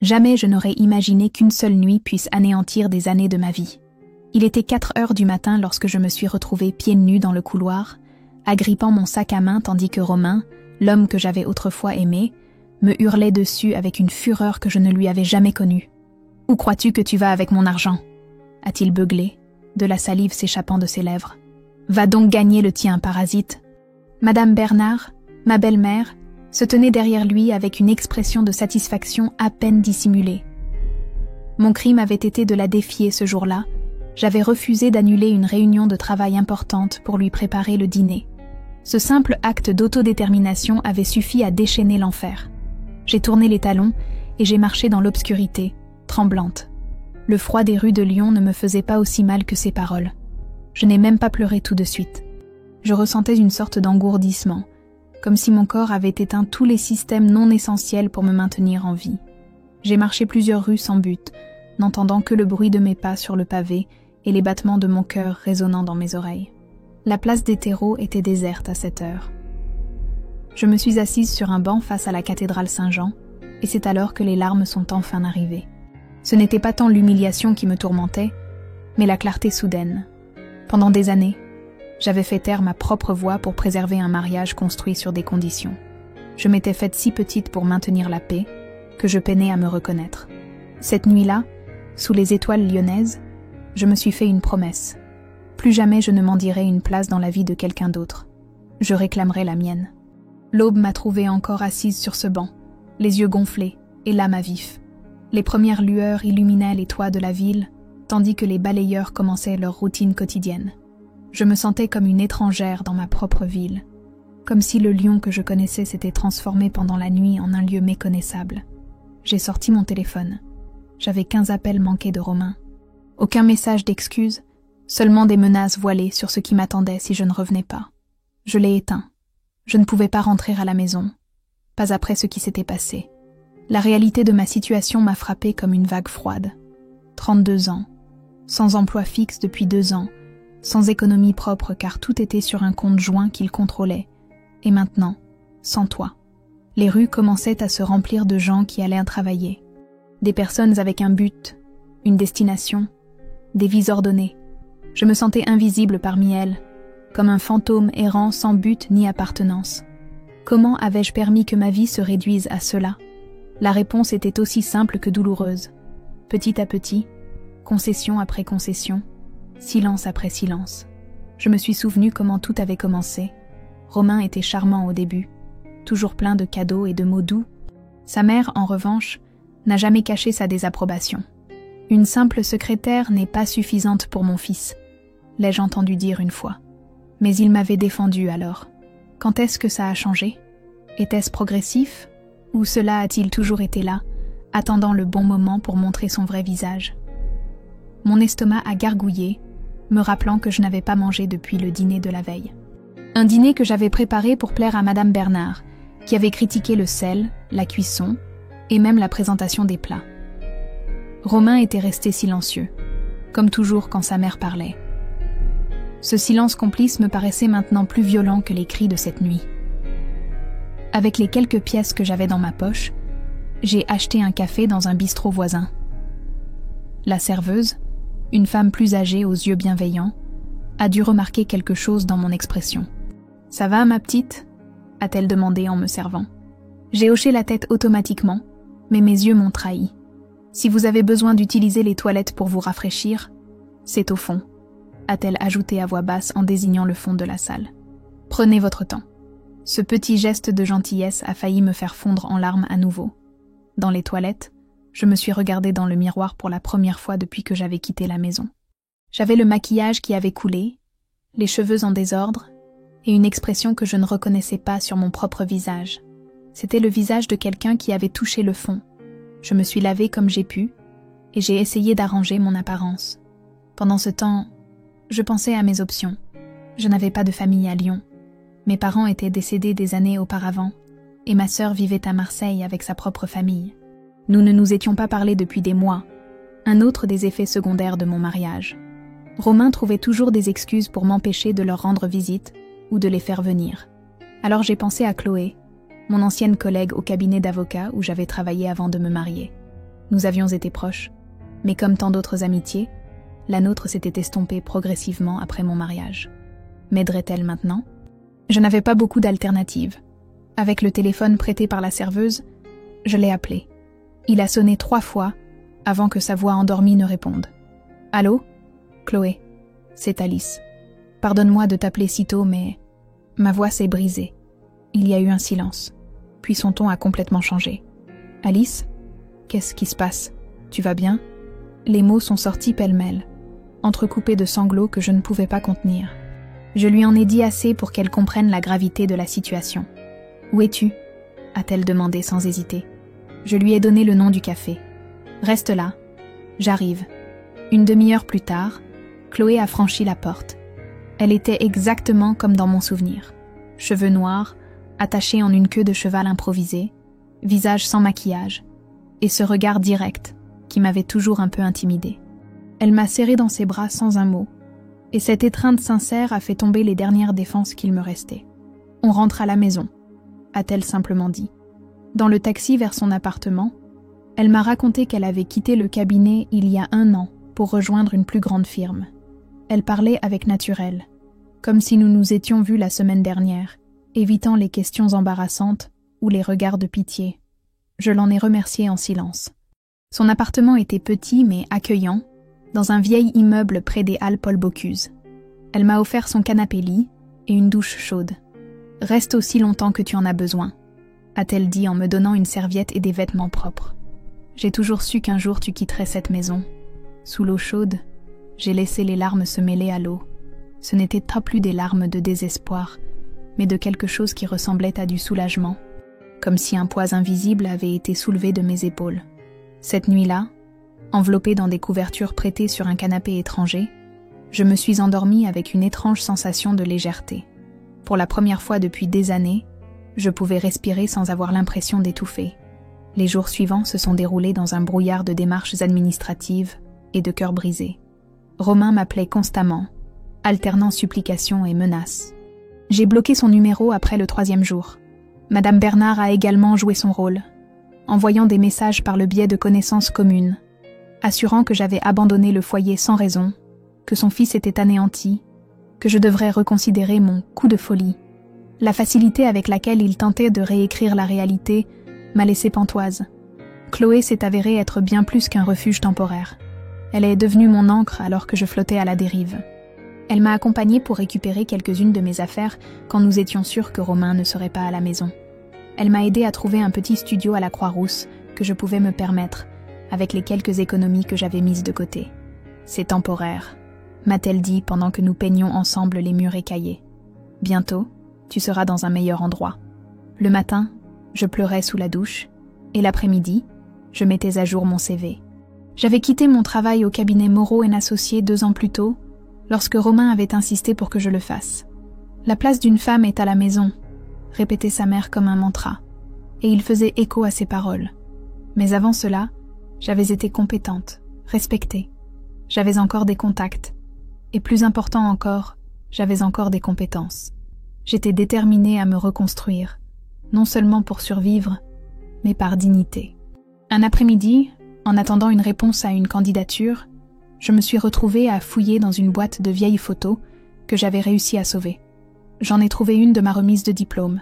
Jamais je n'aurais imaginé qu'une seule nuit puisse anéantir des années de ma vie. Il était 4 heures du matin lorsque je me suis retrouvée pieds nus dans le couloir, agrippant mon sac à main tandis que Romain, l'homme que j'avais autrefois aimé, me hurlait dessus avec une fureur que je ne lui avais jamais connue. « Où crois-tu que tu vas avec mon argent ?» a-t-il beuglé, de la salive s'échappant de ses lèvres. « Va donc gagner le tien, parasite !» Madame Bernard, ma belle-mère, se tenait derrière lui avec une expression de satisfaction à peine dissimulée. Mon crime avait été de la défier ce jour-là. J'avais refusé d'annuler une réunion de travail importante pour lui préparer le dîner. Ce simple acte d'autodétermination avait suffi à déchaîner l'enfer. J'ai tourné les talons et j'ai marché dans l'obscurité, tremblante. Le froid des rues de Lyon ne me faisait pas aussi mal que ces paroles. Je n'ai même pas pleuré tout de suite. Je ressentais une sorte d'engourdissement, comme si mon corps avait éteint tous les systèmes non essentiels pour me maintenir en vie. J'ai marché plusieurs rues sans but, n'entendant que le bruit de mes pas sur le pavé et les battements de mon cœur résonnant dans mes oreilles. La place des terreaux était déserte à cette heure. Je me suis assise sur un banc face à la cathédrale Saint-Jean, et c'est alors que les larmes sont enfin arrivées. Ce n'était pas tant l'humiliation qui me tourmentait, mais la clarté soudaine. Pendant des années, j'avais fait taire ma propre voix pour préserver un mariage construit sur des conditions. Je m'étais faite si petite pour maintenir la paix, que je peinais à me reconnaître. Cette nuit-là, sous les étoiles lyonnaises, je me suis fait une promesse. Plus jamais je ne mendirai une place dans la vie de quelqu'un d'autre. Je réclamerai la mienne. L'aube m'a trouvée encore assise sur ce banc, les yeux gonflés et l'âme à vif. Les premières lueurs illuminaient les toits de la ville, tandis que les balayeurs commençaient leur routine quotidienne. Je me sentais comme une étrangère dans ma propre ville, comme si le Lyon que je connaissais s'était transformé pendant la nuit en un lieu méconnaissable. J'ai sorti mon téléphone. J'avais 15 appels manqués de Romain. Aucun message d'excuse, seulement des menaces voilées sur ce qui m'attendait si je ne revenais pas. Je l'ai éteint. Je ne pouvais pas rentrer à la maison, pas après ce qui s'était passé. La réalité de ma situation m'a frappée comme une vague froide. 32 ans, sans emploi fixe depuis 2 ans, sans économie propre car tout était sur un compte joint qu'il contrôlait, et maintenant, sans toit. Les rues commençaient à se remplir de gens qui allaient travailler. Des personnes avec un but, une destination, des vies ordonnées. Je me sentais invisible parmi elles, comme un fantôme errant sans but ni appartenance. Comment avais-je permis que ma vie se réduise à cela? La réponse était aussi simple que douloureuse. Petit à petit, concession après concession, silence après silence. Je me suis souvenu comment tout avait commencé. Romain était charmant au début, toujours plein de cadeaux et de mots doux. Sa mère, en revanche, n'a jamais caché sa désapprobation. Une simple secrétaire n'est pas suffisante pour mon fils, l'ai-je entendu dire une fois. Mais il m'avait défendu alors. Quand est-ce que ça a changé? Était-ce progressif? Ou cela a-t-il toujours été là, attendant le bon moment pour montrer son vrai visage? Mon estomac a gargouillé, me rappelant que je n'avais pas mangé depuis le dîner de la veille. Un dîner que j'avais préparé pour plaire à Madame Bernard, qui avait critiqué le sel, la cuisson et même la présentation des plats. Romain était resté silencieux, comme toujours quand sa mère parlait. Ce silence complice me paraissait maintenant plus violent que les cris de cette nuit. Avec les quelques pièces que j'avais dans ma poche, j'ai acheté un café dans un bistrot voisin. La serveuse, une femme plus âgée aux yeux bienveillants, a dû remarquer quelque chose dans mon expression. « Ça va, ma petite ?» a-t-elle demandé en me servant. J'ai hoché la tête automatiquement, mais mes yeux m'ont trahi. « Si vous avez besoin d'utiliser les toilettes pour vous rafraîchir, c'est au fond. » a-t-elle ajouté à voix basse en désignant le fond de la salle. « Prenez votre temps. » Ce petit geste de gentillesse a failli me faire fondre en larmes à nouveau. Dans les toilettes, je me suis regardée dans le miroir pour la première fois depuis que j'avais quitté la maison. J'avais le maquillage qui avait coulé, les cheveux en désordre, et une expression que je ne reconnaissais pas sur mon propre visage. C'était le visage de quelqu'un qui avait touché le fond. Je me suis lavée comme j'ai pu, et j'ai essayé d'arranger mon apparence. Pendant ce temps, je pensais à mes options. Je n'avais pas de famille à Lyon. Mes parents étaient décédés des années auparavant, et ma sœur vivait à Marseille avec sa propre famille. Nous ne nous étions pas parlé depuis des mois, un autre des effets secondaires de mon mariage. Romain trouvait toujours des excuses pour m'empêcher de leur rendre visite ou de les faire venir. Alors j'ai pensé à Chloé, mon ancienne collègue au cabinet d'avocat où j'avais travaillé avant de me marier. Nous avions été proches, mais comme tant d'autres amitiés, la nôtre s'était estompée progressivement après mon mariage. M'aiderait-elle maintenant? Je n'avais pas beaucoup d'alternatives. Avec le téléphone prêté par la serveuse, je l'ai appelé. Il a sonné 3 fois avant que sa voix endormie ne réponde. « Allô? Chloé, c'est Alice. Pardonne-moi de t'appeler si tôt, mais ma voix s'est brisée. » Il y a eu un silence, puis son ton a complètement changé. « Alice? Qu'est-ce qui se passe? Tu vas bien ?» Les mots sont sortis pêle-mêle, entrecoupés de sanglots que je ne pouvais pas contenir. Je lui en ai dit assez pour qu'elle comprenne la gravité de la situation. « Où es-tu » a-t-elle demandé sans hésiter. Je lui ai donné le nom du café. « Reste là. J'arrive. » Une demi-heure plus tard, Chloé a franchi la porte. Elle était exactement comme dans mon souvenir. Cheveux noirs, attachés en une queue de cheval improvisée, visage sans maquillage, et ce regard direct qui m'avait toujours un peu intimidée. Elle m'a serré dans ses bras sans un mot, et cette étreinte sincère a fait tomber les dernières défenses qu'il me restait. « On rentre à la maison », a-t-elle simplement dit. Dans le taxi vers son appartement, elle m'a raconté qu'elle avait quitté le cabinet il y a 1 an pour rejoindre une plus grande firme. Elle parlait avec naturel, comme si nous nous étions vus la semaine dernière, évitant les questions embarrassantes ou les regards de pitié. Je l'en ai remerciée en silence. Son appartement était petit mais accueillant, dans un vieil immeuble près des Halles Paul Bocuse. Elle m'a offert son canapé-lit et une douche chaude. « Reste aussi longtemps que tu en as besoin », a-t-elle dit en me donnant une serviette et des vêtements propres. J'ai toujours su qu'un jour tu quitterais cette maison. Sous l'eau chaude, j'ai laissé les larmes se mêler à l'eau. Ce n'étaient pas plus des larmes de désespoir, mais de quelque chose qui ressemblait à du soulagement, comme si un poids invisible avait été soulevé de mes épaules. Cette nuit-là, enveloppée dans des couvertures prêtées sur un canapé étranger, je me suis endormie avec une étrange sensation de légèreté. Pour la première fois depuis des années, je pouvais respirer sans avoir l'impression d'étouffer. Les jours suivants se sont déroulés dans un brouillard de démarches administratives et de cœurs brisés. Romain m'appelait constamment, alternant supplications et menaces. J'ai bloqué son numéro après le 3e jour. Madame Bernard a également joué son rôle, envoyant des messages par le biais de connaissances communes, assurant que j'avais abandonné le foyer sans raison, que son fils était anéanti, que je devrais reconsidérer mon coup de folie. La facilité avec laquelle il tentait de réécrire la réalité m'a laissé pantoise. Chloé s'est avérée être bien plus qu'un refuge temporaire. Elle est devenue mon ancre alors que je flottais à la dérive. Elle m'a accompagnée pour récupérer quelques-unes de mes affaires quand nous étions sûrs que Romain ne serait pas à la maison. Elle m'a aidé à trouver un petit studio à la Croix-Rousse que je pouvais me permettre, avec les quelques économies que j'avais mises de côté. « C'est temporaire », m'a-t-elle dit pendant que nous peignions ensemble les murs écaillés. « Bientôt, tu seras dans un meilleur endroit. » Le matin, je pleurais sous la douche, et l'après-midi, je mettais à jour mon CV. J'avais quitté mon travail au cabinet Moreau & Associés 2 ans plus tôt, lorsque Romain avait insisté pour que je le fasse. « La place d'une femme est à la maison », répétait sa mère comme un mantra, et il faisait écho à ses paroles. Mais avant cela, j'avais été compétente, respectée. J'avais encore des contacts, et plus important encore, j'avais encore des compétences. J'étais déterminée à me reconstruire, non seulement pour survivre, mais par dignité. Un après-midi, en attendant une réponse à une candidature, je me suis retrouvée à fouiller dans une boîte de vieilles photos que j'avais réussi à sauver. J'en ai trouvé une de ma remise de diplôme.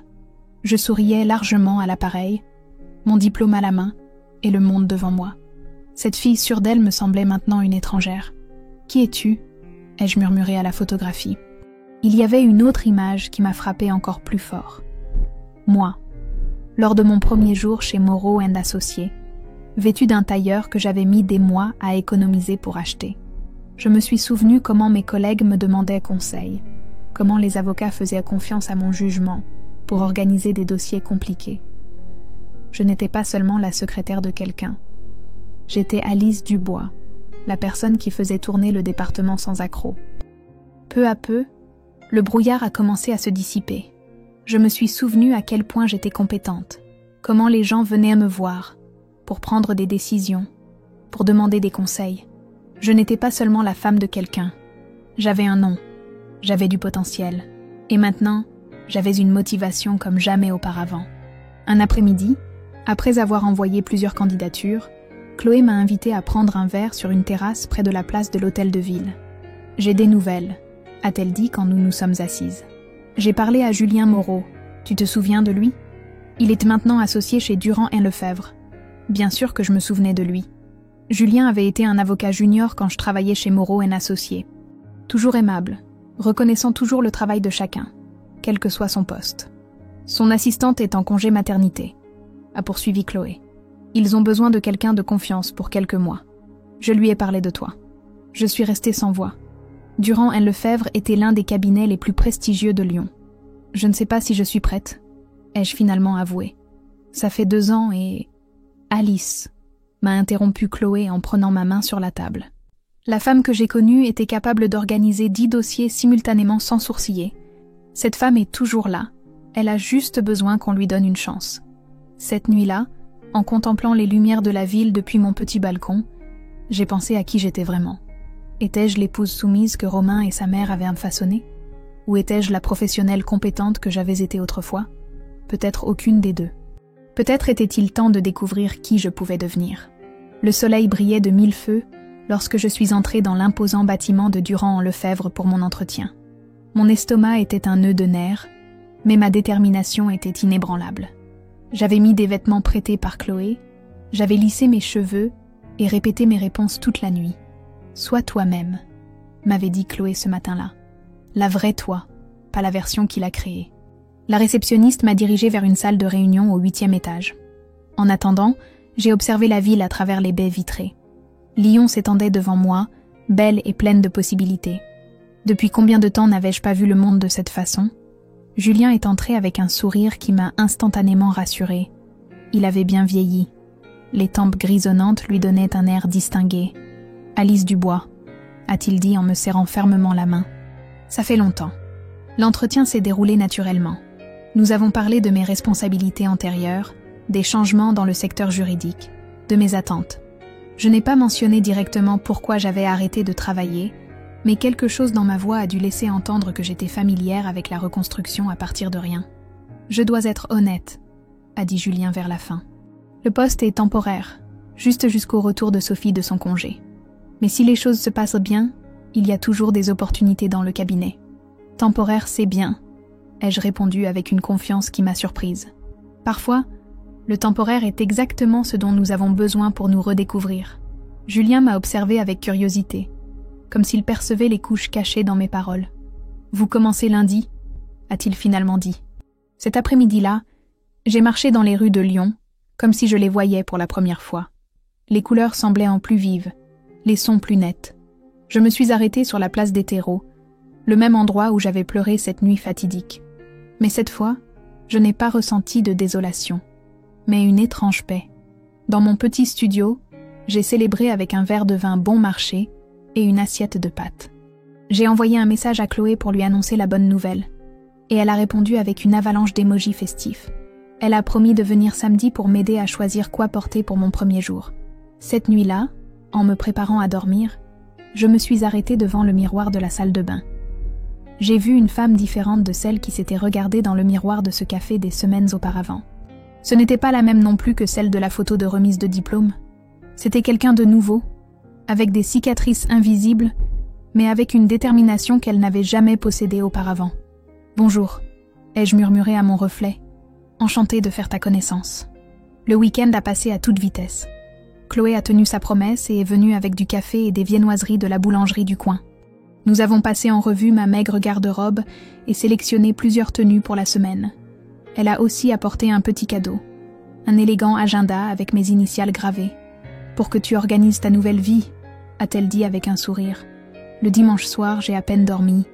Je souriais largement à l'appareil, mon diplôme à la main et le monde devant moi. Cette fille sûre d'elle me semblait maintenant une étrangère. « Qui es-tu » ai-je murmuré à la photographie. Il y avait une autre image qui m'a frappée encore plus fort. Moi, lors de mon premier jour chez Moreau & Associés, vêtue d'un tailleur que j'avais mis des mois à économiser pour acheter. Je me suis souvenu comment mes collègues me demandaient conseil, comment les avocats faisaient confiance à mon jugement pour organiser des dossiers compliqués. Je n'étais pas seulement la secrétaire de quelqu'un. J'étais Alice Dubois, la personne qui faisait tourner le département sans accroc. Peu à peu, le brouillard a commencé à se dissiper. Je me suis souvenu à quel point j'étais compétente, comment les gens venaient à me voir, pour prendre des décisions, pour demander des conseils. Je n'étais pas seulement la femme de quelqu'un. J'avais un nom, j'avais du potentiel, et maintenant, j'avais une motivation comme jamais auparavant. Un après-midi, après avoir envoyé plusieurs candidatures, Chloé m'a invitée à prendre un verre sur une terrasse près de la place de l'hôtel de ville. « J'ai des nouvelles », a-t-elle dit quand nous nous sommes assises. « J'ai parlé à Julien Moreau. Tu te souviens de lui ? Il est maintenant associé chez Durand & Lefebvre. » Bien sûr que je me souvenais de lui. Julien avait été un avocat junior quand je travaillais chez Moreau & Associés. Toujours aimable, reconnaissant toujours le travail de chacun, quel que soit son poste. Son assistante est en congé maternité, a poursuivi Chloé. Ils ont besoin de quelqu'un de confiance pour quelques mois. Je lui ai parlé de toi. Je suis restée sans voix. Durand & Lefebvre était l'un des cabinets les plus prestigieux de Lyon. Je ne sais pas si je suis prête, ai-je finalement avoué. Ça fait 2 ans et... Alice, m'a interrompu Chloé en prenant ma main sur la table. La femme que j'ai connue était capable d'organiser 10 dossiers simultanément sans sourciller. Cette femme est toujours là. Elle a juste besoin qu'on lui donne une chance. Cette nuit-là, en contemplant les lumières de la ville depuis mon petit balcon, j'ai pensé à qui j'étais vraiment. Étais-je l'épouse soumise que Romain et sa mère avaient façonnée ? Ou étais-je la professionnelle compétente que j'avais été autrefois ? Peut-être aucune des deux. Peut-être était-il temps de découvrir qui je pouvais devenir. Le soleil brillait de 1000 feux lorsque je suis entrée dans l'imposant bâtiment de Durand & Lefebvre pour mon entretien. Mon estomac était un nœud de nerfs, mais ma détermination était inébranlable. J'avais mis des vêtements prêtés par Chloé, j'avais lissé mes cheveux et répété mes réponses toute la nuit. « Sois toi-même », m'avait dit Chloé ce matin-là. La vraie toi, pas la version qu'il a créée. La réceptionniste m'a dirigée vers une salle de réunion au 8e étage. En attendant, j'ai observé la ville à travers les baies vitrées. Lyon s'étendait devant moi, belle et pleine de possibilités. Depuis combien de temps n'avais-je pas vu le monde de cette façon ? Julien est entré avec un sourire qui m'a instantanément rassurée. Il avait bien vieilli. Les tempes grisonnantes lui donnaient un air distingué. « Alice Dubois », a-t-il dit en me serrant fermement la main. « Ça fait longtemps. » L'entretien s'est déroulé naturellement. Nous avons parlé de mes responsabilités antérieures, des changements dans le secteur juridique, de mes attentes. Je n'ai pas mentionné directement pourquoi j'avais arrêté de travailler, mais quelque chose dans ma voix a dû laisser entendre que j'étais familière avec la reconstruction à partir de rien. « Je dois être honnête », a dit Julien vers la fin. « Le poste est temporaire, juste jusqu'au retour de Sophie de son congé. Mais si les choses se passent bien, il y a toujours des opportunités dans le cabinet. Temporaire, c'est bien, ai-je répondu avec une confiance qui m'a surprise. Parfois, le temporaire est exactement ce dont nous avons besoin pour nous redécouvrir. Julien m'a observé avec curiosité, comme s'il percevait les couches cachées dans mes paroles. « Vous commencez lundi ?» a-t-il finalement dit. Cet après-midi-là, j'ai marché dans les rues de Lyon, comme si je les voyais pour la première fois. Les couleurs semblaient en plus vives, les sons plus nets. Je me suis arrêtée sur la place des terreaux, le même endroit où j'avais pleuré cette nuit fatidique. Mais cette fois, je n'ai pas ressenti de désolation, mais une étrange paix. Dans mon petit studio, j'ai célébré avec un verre de vin bon marché et une assiette de pâtes. J'ai envoyé un message à Chloé pour lui annoncer la bonne nouvelle, et elle a répondu avec une avalanche d'émojis festifs. Elle a promis de venir samedi pour m'aider à choisir quoi porter pour mon premier jour. Cette nuit-là, en me préparant à dormir, je me suis arrêtée devant le miroir de la salle de bain. J'ai vu une femme différente de celle qui s'était regardée dans le miroir de ce café des semaines auparavant. Ce n'était pas la même non plus que celle de la photo de remise de diplôme. C'était quelqu'un de nouveau, avec des cicatrices invisibles, mais avec une détermination qu'elle n'avait jamais possédée auparavant. « Bonjour », ai-je murmuré à mon reflet, enchantée de faire ta connaissance. Le week-end a passé à toute vitesse. Chloé a tenu sa promesse et est venue avec du café et des viennoiseries de la boulangerie du coin. Nous avons passé en revue ma maigre garde-robe et sélectionné plusieurs tenues pour la semaine. Elle a aussi apporté un petit cadeau, un élégant agenda avec mes initiales gravées. « Pour que tu organises ta nouvelle vie », a-t-elle dit avec un sourire. Le dimanche soir, j'ai à peine dormi.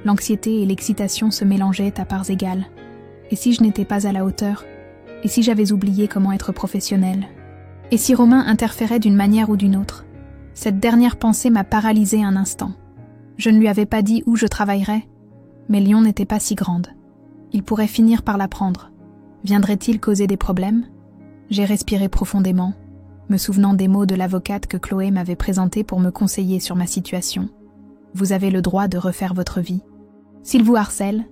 L'anxiété et l'excitation se mélangeaient à parts égales. Et si je n'étais pas à la hauteur ? Et si j'avais oublié comment être professionnelle ? Et si Romain interférait d'une manière ou d'une autre ? Cette dernière pensée m'a paralysée un instant. Je ne lui avais pas dit où je travaillerais, mais Lyon n'était pas si grande. Il pourrait finir par l'apprendre. Viendrait-il causer des problèmes ? J'ai respiré profondément, me souvenant des mots de l'avocate que Chloé m'avait présentée pour me conseiller sur ma situation. Vous avez le droit de refaire votre vie. S'il vous harcèle,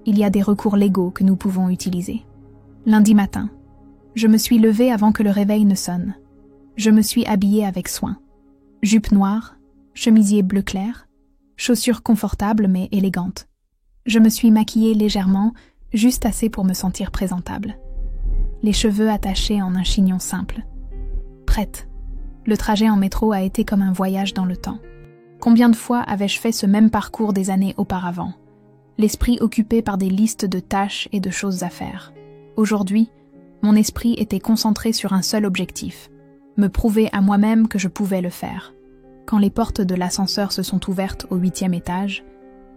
il y a des recours légaux que nous pouvons utiliser. Lundi matin, je me suis levée avant que le réveil ne sonne. Je me suis habillée avec soin. Jupe noire, chemisier bleu clair, chaussures confortables mais élégantes. Je me suis maquillée légèrement, juste assez pour me sentir présentable. Les cheveux attachés en un chignon simple. Prête. Le trajet en métro a été comme un voyage dans le temps. Combien de fois avais-je fait ce même parcours des années auparavant, l'esprit occupé par des listes de tâches et de choses à faire. Aujourd'hui, mon esprit était concentré sur un seul objectif, me prouver à moi-même que je pouvais le faire. Quand les portes de l'ascenseur se sont ouvertes au 8e étage,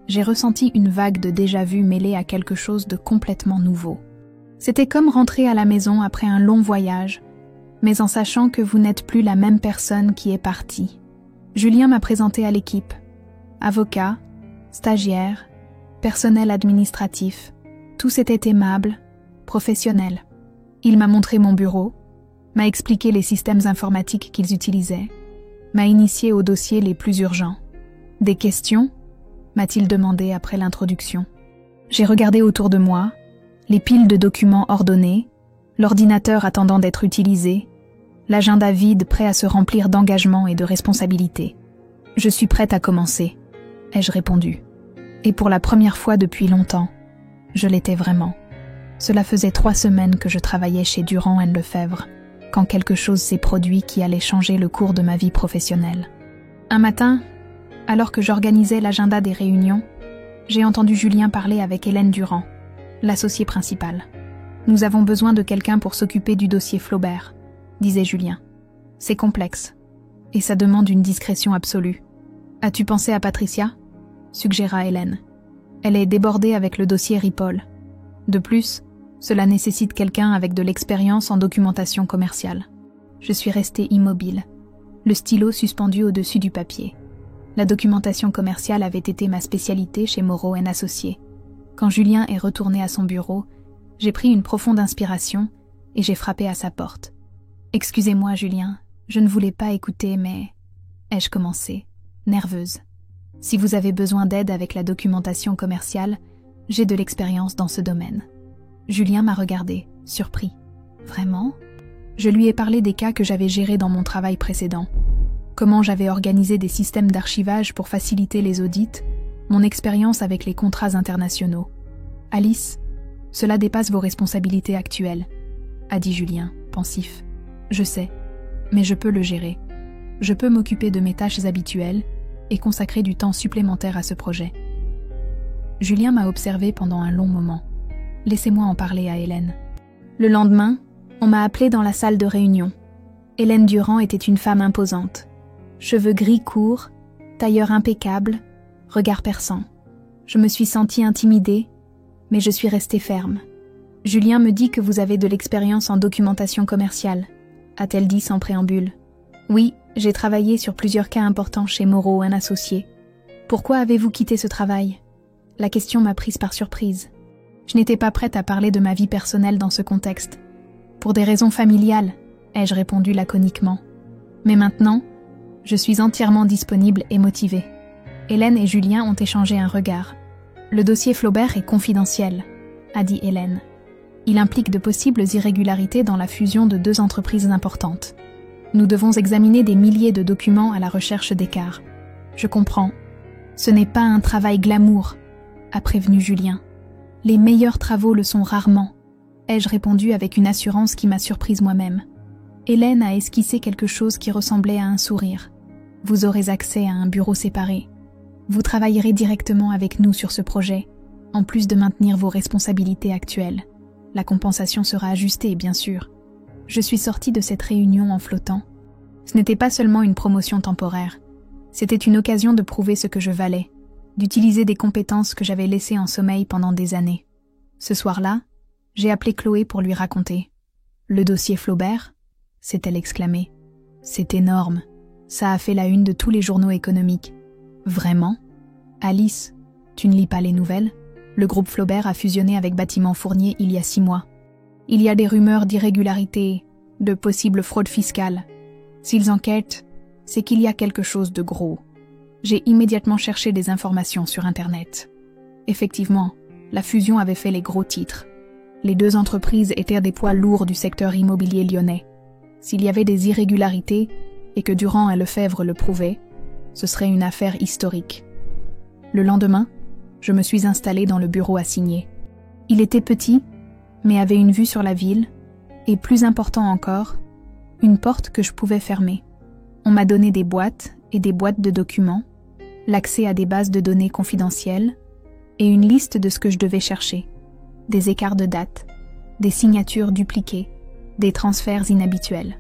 j'ai ressenti une vague de déjà-vu mêlée à quelque chose de complètement nouveau. C'était comme rentrer à la maison après un long voyage, mais en sachant que vous n'êtes plus la même personne qui est partie. Julien m'a présenté à l'équipe. Avocat, stagiaire, personnel administratif, tous étaient aimables, professionnels. Il m'a montré mon bureau, m'a expliqué les systèmes informatiques qu'ils utilisaient, m'a initié aux dossiers les plus urgents. Des questions ? M'a-t-il demandé après l'introduction. J'ai regardé autour de moi, les piles de documents ordonnés, l'ordinateur attendant d'être utilisé, l'agenda vide prêt à se remplir d'engagement et de responsabilités. « Je suis prête à commencer », ai-je répondu. Et pour la première fois depuis longtemps, je l'étais vraiment. Cela faisait 3 semaines que je travaillais chez Durand & Lefebvre, quand quelque chose s'est produit qui allait changer le cours de ma vie professionnelle. Un matin, alors que j'organisais l'agenda des réunions, j'ai entendu Julien parler avec Hélène Durand, l'associée principale. « Nous avons besoin de quelqu'un pour s'occuper du dossier Flaubert », disait Julien. « C'est complexe, et ça demande une discrétion absolue. As-tu pensé à Patricia ?» suggéra Hélène. « Elle est débordée avec le dossier Ripoll. De plus, cela nécessite quelqu'un avec de l'expérience en documentation commerciale. » Je suis restée immobile, le stylo suspendu au-dessus du papier. La documentation commerciale avait été ma spécialité chez Moreau & Associés. Quand Julien est retourné à son bureau, j'ai pris une profonde inspiration et j'ai frappé à sa porte. « Excusez-moi, Julien, je ne voulais pas écouter, mais... » ai-je commencé, nerveuse. « Si vous avez besoin d'aide avec la documentation commerciale, j'ai de l'expérience dans ce domaine. » Julien m'a regardé, surpris. « Vraiment ?» Je lui ai parlé des cas que j'avais gérés dans mon travail précédent. Comment j'avais organisé des systèmes d'archivage pour faciliter les audits, mon expérience avec les contrats internationaux. « Alice, cela dépasse vos responsabilités actuelles, » a dit Julien, pensif. « Je sais, mais je peux le gérer. Je peux m'occuper de mes tâches habituelles et consacrer du temps supplémentaire à ce projet. » Julien m'a observé pendant un long moment. Laissez-moi en parler à Hélène. Le lendemain, on m'a appelée dans la salle de réunion. Hélène Durand était une femme imposante. Cheveux gris courts, tailleur impeccable, regard perçant. Je me suis sentie intimidée, mais je suis restée ferme. « Julien me dit que vous avez de l'expérience en documentation commerciale », a-t-elle dit sans préambule. « Oui, j'ai travaillé sur plusieurs cas importants chez Moreau & Associés. Pourquoi avez-vous quitté ce travail ?» La question m'a prise par surprise. Je n'étais pas prête à parler de ma vie personnelle dans ce contexte. « Pour des raisons familiales », ai-je répondu laconiquement. Mais maintenant, je suis entièrement disponible et motivée. Hélène et Julien ont échangé un regard. « Le dossier Flaubert est confidentiel », a dit Hélène. « Il implique de possibles irrégularités dans la fusion de 2 entreprises importantes. Nous devons examiner des milliers de documents à la recherche d'écarts. Je comprends. Ce n'est pas un travail glamour, a prévenu Julien. Les meilleurs travaux le sont rarement, ai-je répondu avec une assurance qui m'a surprise moi-même. Hélène a esquissé quelque chose qui ressemblait à un sourire. Vous aurez accès à un bureau séparé. Vous travaillerez directement avec nous sur ce projet, en plus de maintenir vos responsabilités actuelles. La compensation sera ajustée, bien sûr. Je suis sortie de cette réunion en flottant. Ce n'était pas seulement une promotion temporaire. C'était une occasion de prouver ce que je valais, d'utiliser des compétences que j'avais laissées en sommeil pendant des années. Ce soir-là, j'ai appelé Chloé pour lui raconter. « Le dossier Flaubert ?» s'est-elle exclamée. « C'est énorme. Ça a fait la une de tous les journaux économiques. »« Vraiment ? Alice, tu ne lis pas les nouvelles ? Le groupe Flaubert a fusionné avec Bâtiment Fournier il y a 6 mois. Il y a des rumeurs d'irrégularités, de possibles fraudes fiscales. S'ils enquêtent, c'est qu'il y a quelque chose de gros. » J'ai immédiatement cherché des informations sur Internet. Effectivement, la fusion avait fait les gros titres. Les 2 entreprises étaient des poids lourds du secteur immobilier lyonnais. S'il y avait des irrégularités, et que Durand et Lefebvre le prouvaient, ce serait une affaire historique. Le lendemain, je me suis installée dans le bureau à signer. Il était petit, mais avait une vue sur la ville, et plus important encore, une porte que je pouvais fermer. On m'a donné des boîtes et des boîtes de documents, l'accès à des bases de données confidentielles, et une liste de ce que je devais chercher. Des écarts de date, des signatures dupliquées, des transferts inhabituels.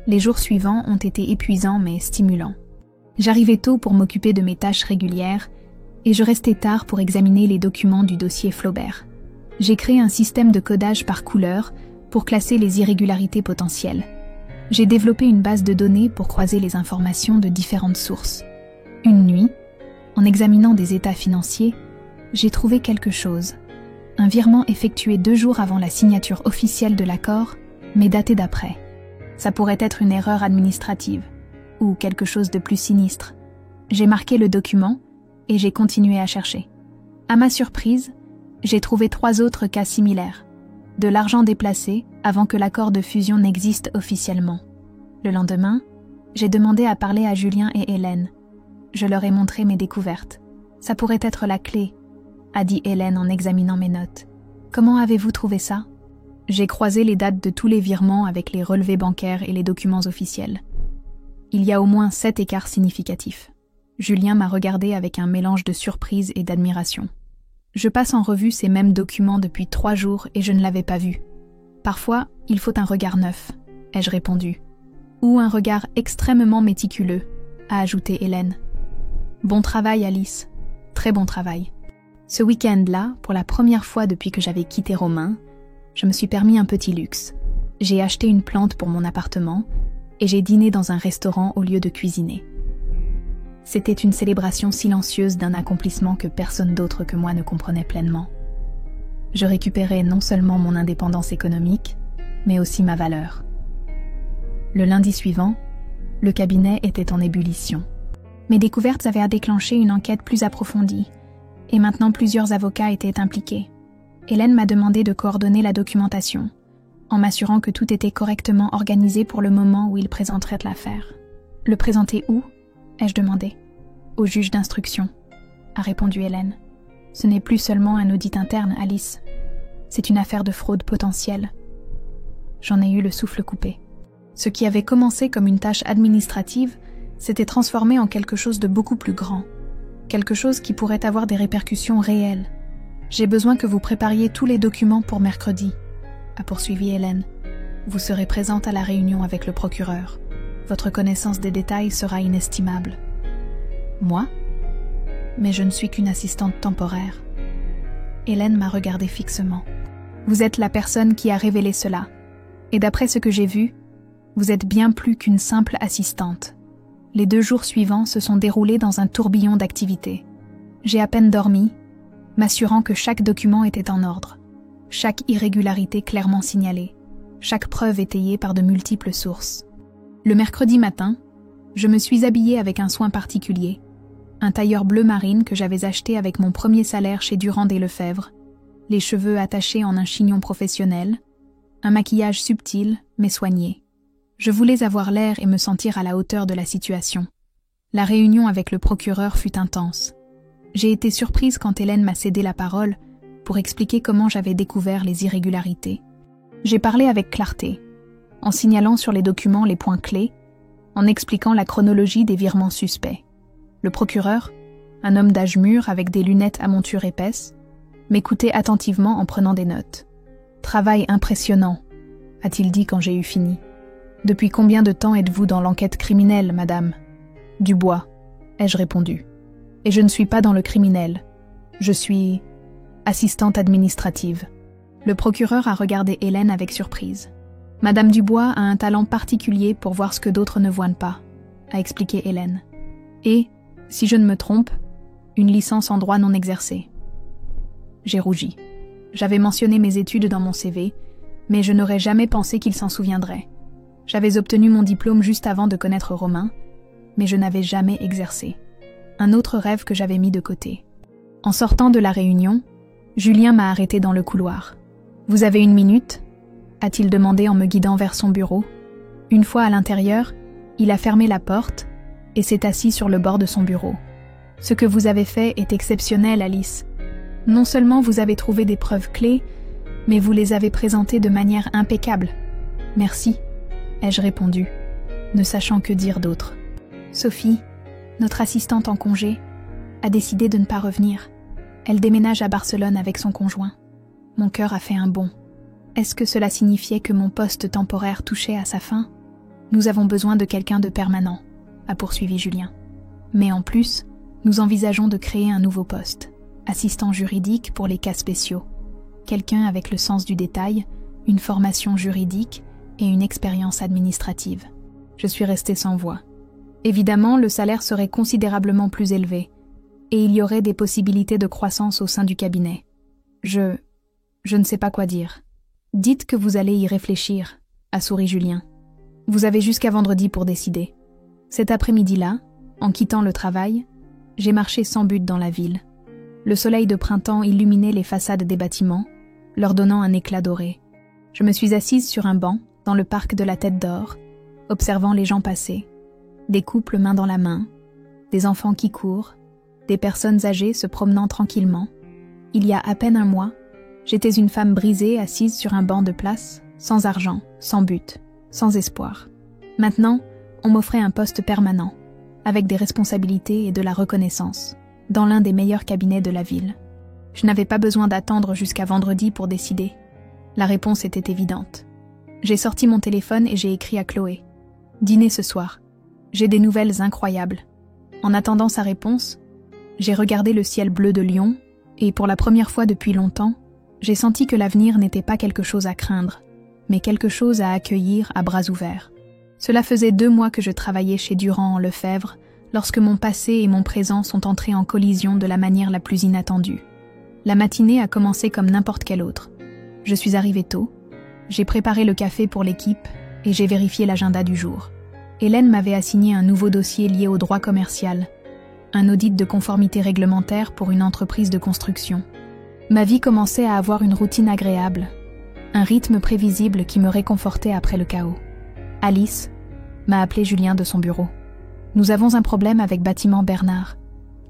Les jours suivants ont été épuisants mais stimulants. J'arrivais tôt pour m'occuper de mes tâches régulières et je restais tard pour examiner les documents du dossier Flaubert. J'ai créé un système de codage par couleur pour classer les irrégularités potentielles. J'ai développé une base de données pour croiser les informations de différentes sources. Une nuit, en examinant des états financiers, j'ai trouvé quelque chose. Un virement effectué 2 jours avant la signature officielle de l'accord, mais daté d'après. Ça pourrait être une erreur administrative, ou quelque chose de plus sinistre. J'ai marqué le document et j'ai continué à chercher. À ma surprise, j'ai trouvé 3 autres cas similaires. De l'argent déplacé avant que l'accord de fusion n'existe officiellement. Le lendemain, j'ai demandé à parler à Julien et Hélène. Je leur ai montré mes découvertes. Ça pourrait être la clé, a dit Hélène en examinant mes notes. Comment avez-vous trouvé ça ? J'ai croisé les dates de tous les virements avec les relevés bancaires et les documents officiels. Il y a au moins 7 écarts significatifs. Julien m'a regardé avec un mélange de surprise et d'admiration. Je passe en revue ces mêmes documents depuis 3 jours et je ne l'avais pas vu. Parfois, il faut un regard neuf, ai-je répondu. Ou un regard extrêmement méticuleux, a ajouté Hélène. Bon travail, Alice. Très bon travail. Ce week-end-là, pour la première fois depuis que j'avais quitté Romain, je me suis permis un petit luxe. J'ai acheté une plante pour mon appartement et j'ai dîné dans un restaurant au lieu de cuisiner. C'était une célébration silencieuse d'un accomplissement que personne d'autre que moi ne comprenait pleinement. Je récupérais non seulement mon indépendance économique, mais aussi ma valeur. Le lundi suivant, le cabinet était en ébullition. Mes découvertes avaient déclenché une enquête plus approfondie, et maintenant plusieurs avocats étaient impliqués. Hélène m'a demandé de coordonner la documentation, en m'assurant que tout était correctement organisé pour le moment où il présenterait l'affaire. Le présenter où ? Ai-je demandé. Au juge d'instruction, a répondu Hélène. Ce n'est plus seulement un audit interne, Alice. C'est une affaire de fraude potentielle. J'en ai eu le souffle coupé. Ce qui avait commencé comme une tâche administrative s'était transformé en quelque chose de beaucoup plus grand. Quelque chose qui pourrait avoir des répercussions réelles. J'ai besoin que vous prépariez tous les documents pour mercredi, a poursuivi Hélène. Vous serez présente à la réunion avec le procureur. Votre connaissance des détails sera inestimable. Moi ? Mais je ne suis qu'une assistante temporaire. Hélène m'a regardé fixement. Vous êtes la personne qui a révélé cela. Et d'après ce que j'ai vu, vous êtes bien plus qu'une simple assistante. Les 2 jours suivants se sont déroulés dans un tourbillon d'activités. J'ai à peine dormi, m'assurant que chaque document était en ordre, chaque irrégularité clairement signalée, chaque preuve étayée par de multiples sources. Le mercredi matin, je me suis habillée avec un soin particulier, un tailleur bleu marine que j'avais acheté avec mon premier salaire chez Durand et Lefebvre, les cheveux attachés en un chignon professionnel, un maquillage subtil mais soigné. Je voulais avoir l'air et me sentir à la hauteur de la situation. La réunion avec le procureur fut intense. J'ai été surprise quand Hélène m'a cédé la parole pour expliquer comment j'avais découvert les irrégularités. J'ai parlé avec clarté, en signalant sur les documents les points clés, en expliquant la chronologie des virements suspects. Le procureur, un homme d'âge mûr avec des lunettes à monture épaisse, m'écoutait attentivement en prenant des notes. « Travail impressionnant », a-t-il dit quand j'ai eu fini. « Depuis combien de temps êtes-vous dans l'enquête criminelle, madame ?»« Dubois », ai-je répondu. « Et je ne suis pas dans le criminel. Je suis assistante administrative. » Le procureur a regardé Hélène avec surprise. « Madame Dubois a un talent particulier pour voir ce que d'autres ne voient pas, » a expliqué Hélène. « Et, si je ne me trompe, une licence en droit non exercée. » J'ai rougi. J'avais mentionné mes études dans mon CV, mais je n'aurais jamais pensé qu'il s'en souviendrait. J'avais obtenu mon diplôme juste avant de connaître Romain, mais je n'avais jamais exercé. Un autre rêve que j'avais mis de côté. En sortant de la réunion, Julien m'a arrêté dans le couloir. « Vous avez 1 minute ?» a-t-il demandé en me guidant vers son bureau. Une fois à l'intérieur, il a fermé la porte et s'est assis sur le bord de son bureau. « Ce que vous avez fait est exceptionnel, Alice. Non seulement vous avez trouvé des preuves clés, mais vous les avez présentées de manière impeccable. Merci, ai-je répondu, ne sachant que dire d'autre. Sophie, notre assistante en congé, a décidé de ne pas revenir. Elle déménage à Barcelone avec son conjoint. Mon cœur a fait un bond. Est-ce que cela signifiait que mon poste temporaire touchait à sa fin ? Nous avons besoin de quelqu'un de permanent, a poursuivi Julien. Mais en plus, nous envisageons de créer un nouveau poste, assistant juridique pour les cas spéciaux. Quelqu'un avec le sens du détail, une formation juridique et une expérience administrative. Je suis restée sans voix. Évidemment, le salaire serait considérablement plus élevé, et il y aurait des possibilités de croissance au sein du cabinet. Je ne sais pas quoi dire. Dites que vous allez y réfléchir, a souri Julien. Vous avez jusqu'à vendredi pour décider. Cet après-midi-là, en quittant le travail, j'ai marché sans but dans la ville. Le soleil de printemps illuminait les façades des bâtiments, leur donnant un éclat doré. Je me suis assise sur un banc, dans le parc de la Tête d'Or, observant les gens passer. Des couples main dans la main, des enfants qui courent, des personnes âgées se promenant tranquillement. Il y a à peine un mois, j'étais une femme brisée assise sur un banc de place, sans argent, sans but, sans espoir. Maintenant, on m'offrait un poste permanent, avec des responsabilités et de la reconnaissance, dans l'un des meilleurs cabinets de la ville. Je n'avais pas besoin d'attendre jusqu'à vendredi pour décider. La réponse était évidente. J'ai sorti mon téléphone et j'ai écrit à Chloé. « Dîner ce soir. J'ai des nouvelles incroyables. » En attendant sa réponse, j'ai regardé le ciel bleu de Lyon et pour la première fois depuis longtemps, j'ai senti que l'avenir n'était pas quelque chose à craindre, mais quelque chose à accueillir à bras ouverts. Cela faisait 2 mois que je travaillais chez Durand-Lefebvre lorsque mon passé et mon présent sont entrés en collision de la manière la plus inattendue. La matinée a commencé comme n'importe quelle autre. Je suis arrivée tôt, j'ai préparé le café pour l'équipe et j'ai vérifié l'agenda du jour. Hélène m'avait assigné un nouveau dossier lié au droit commercial, un audit de conformité réglementaire pour une entreprise de construction. Ma vie commençait à avoir une routine agréable, un rythme prévisible qui me réconfortait après le chaos. Alice m'a appelé Julien de son bureau. Nous avons un problème avec Bâtiment Bernard.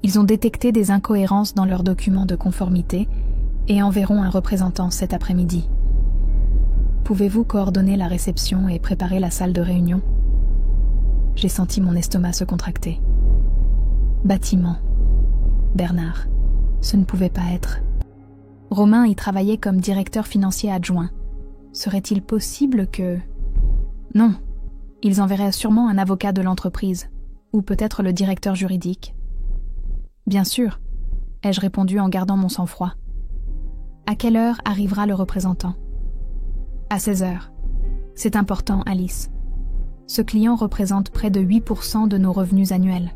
Ils ont détecté des incohérences dans leurs documents de conformité et enverront un représentant cet après-midi. Pouvez-vous coordonner la réception et préparer la salle de réunion ? J'ai senti mon estomac se contracter. Bâtiment Bernard, ce ne pouvait pas être. Romain y travaillait comme directeur financier adjoint. Serait-il possible que... Non, ils enverraient sûrement un avocat de l'entreprise, ou peut-être le directeur juridique. Bien sûr, ai-je répondu en gardant mon sang-froid. À quelle heure arrivera le représentant ? À 16h. C'est important, Alice. Ce client représente près de 8% de nos revenus annuels.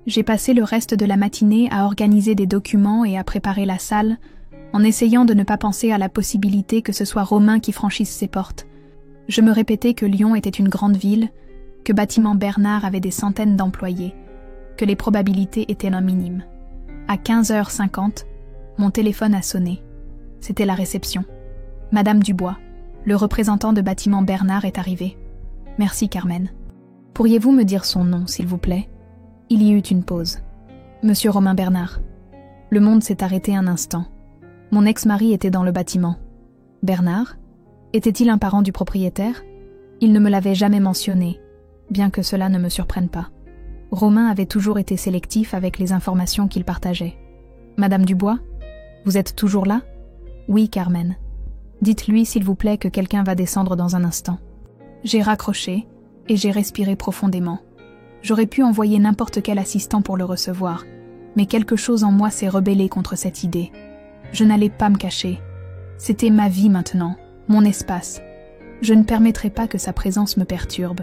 J'ai passé le reste de la matinée à organiser des documents et à préparer la salle, en essayant de ne pas penser à la possibilité que ce soit Romain qui franchisse ses portes. Je me répétais que Lyon était une grande ville, que Bâtiment Bernard avait des centaines d'employés, que les probabilités étaient minimes. À 15h50, mon téléphone a sonné. C'était la réception. Madame Dubois, le représentant de Bâtiment Bernard est arrivé. Merci, Carmen. Pourriez-vous me dire son nom, s'il vous plaît ? Il y eut une pause. Monsieur Romain Bernard. Le monde s'est arrêté un instant. Mon ex-mari était dans le bâtiment. Bernard ? Était-il un parent du propriétaire ? Il ne me l'avait jamais mentionné, bien que cela ne me surprenne pas. Romain avait toujours été sélectif avec les informations qu'il partageait. Madame Dubois ? Vous êtes toujours là ? Oui, Carmen. Dites-lui, s'il vous plaît, que quelqu'un va descendre dans un instant. J'ai raccroché et j'ai respiré profondément. J'aurais pu envoyer n'importe quel assistant pour le recevoir, mais quelque chose en moi s'est rebellé contre cette idée. Je n'allais pas me cacher. C'était ma vie maintenant, mon espace. Je ne permettrais pas que sa présence me perturbe.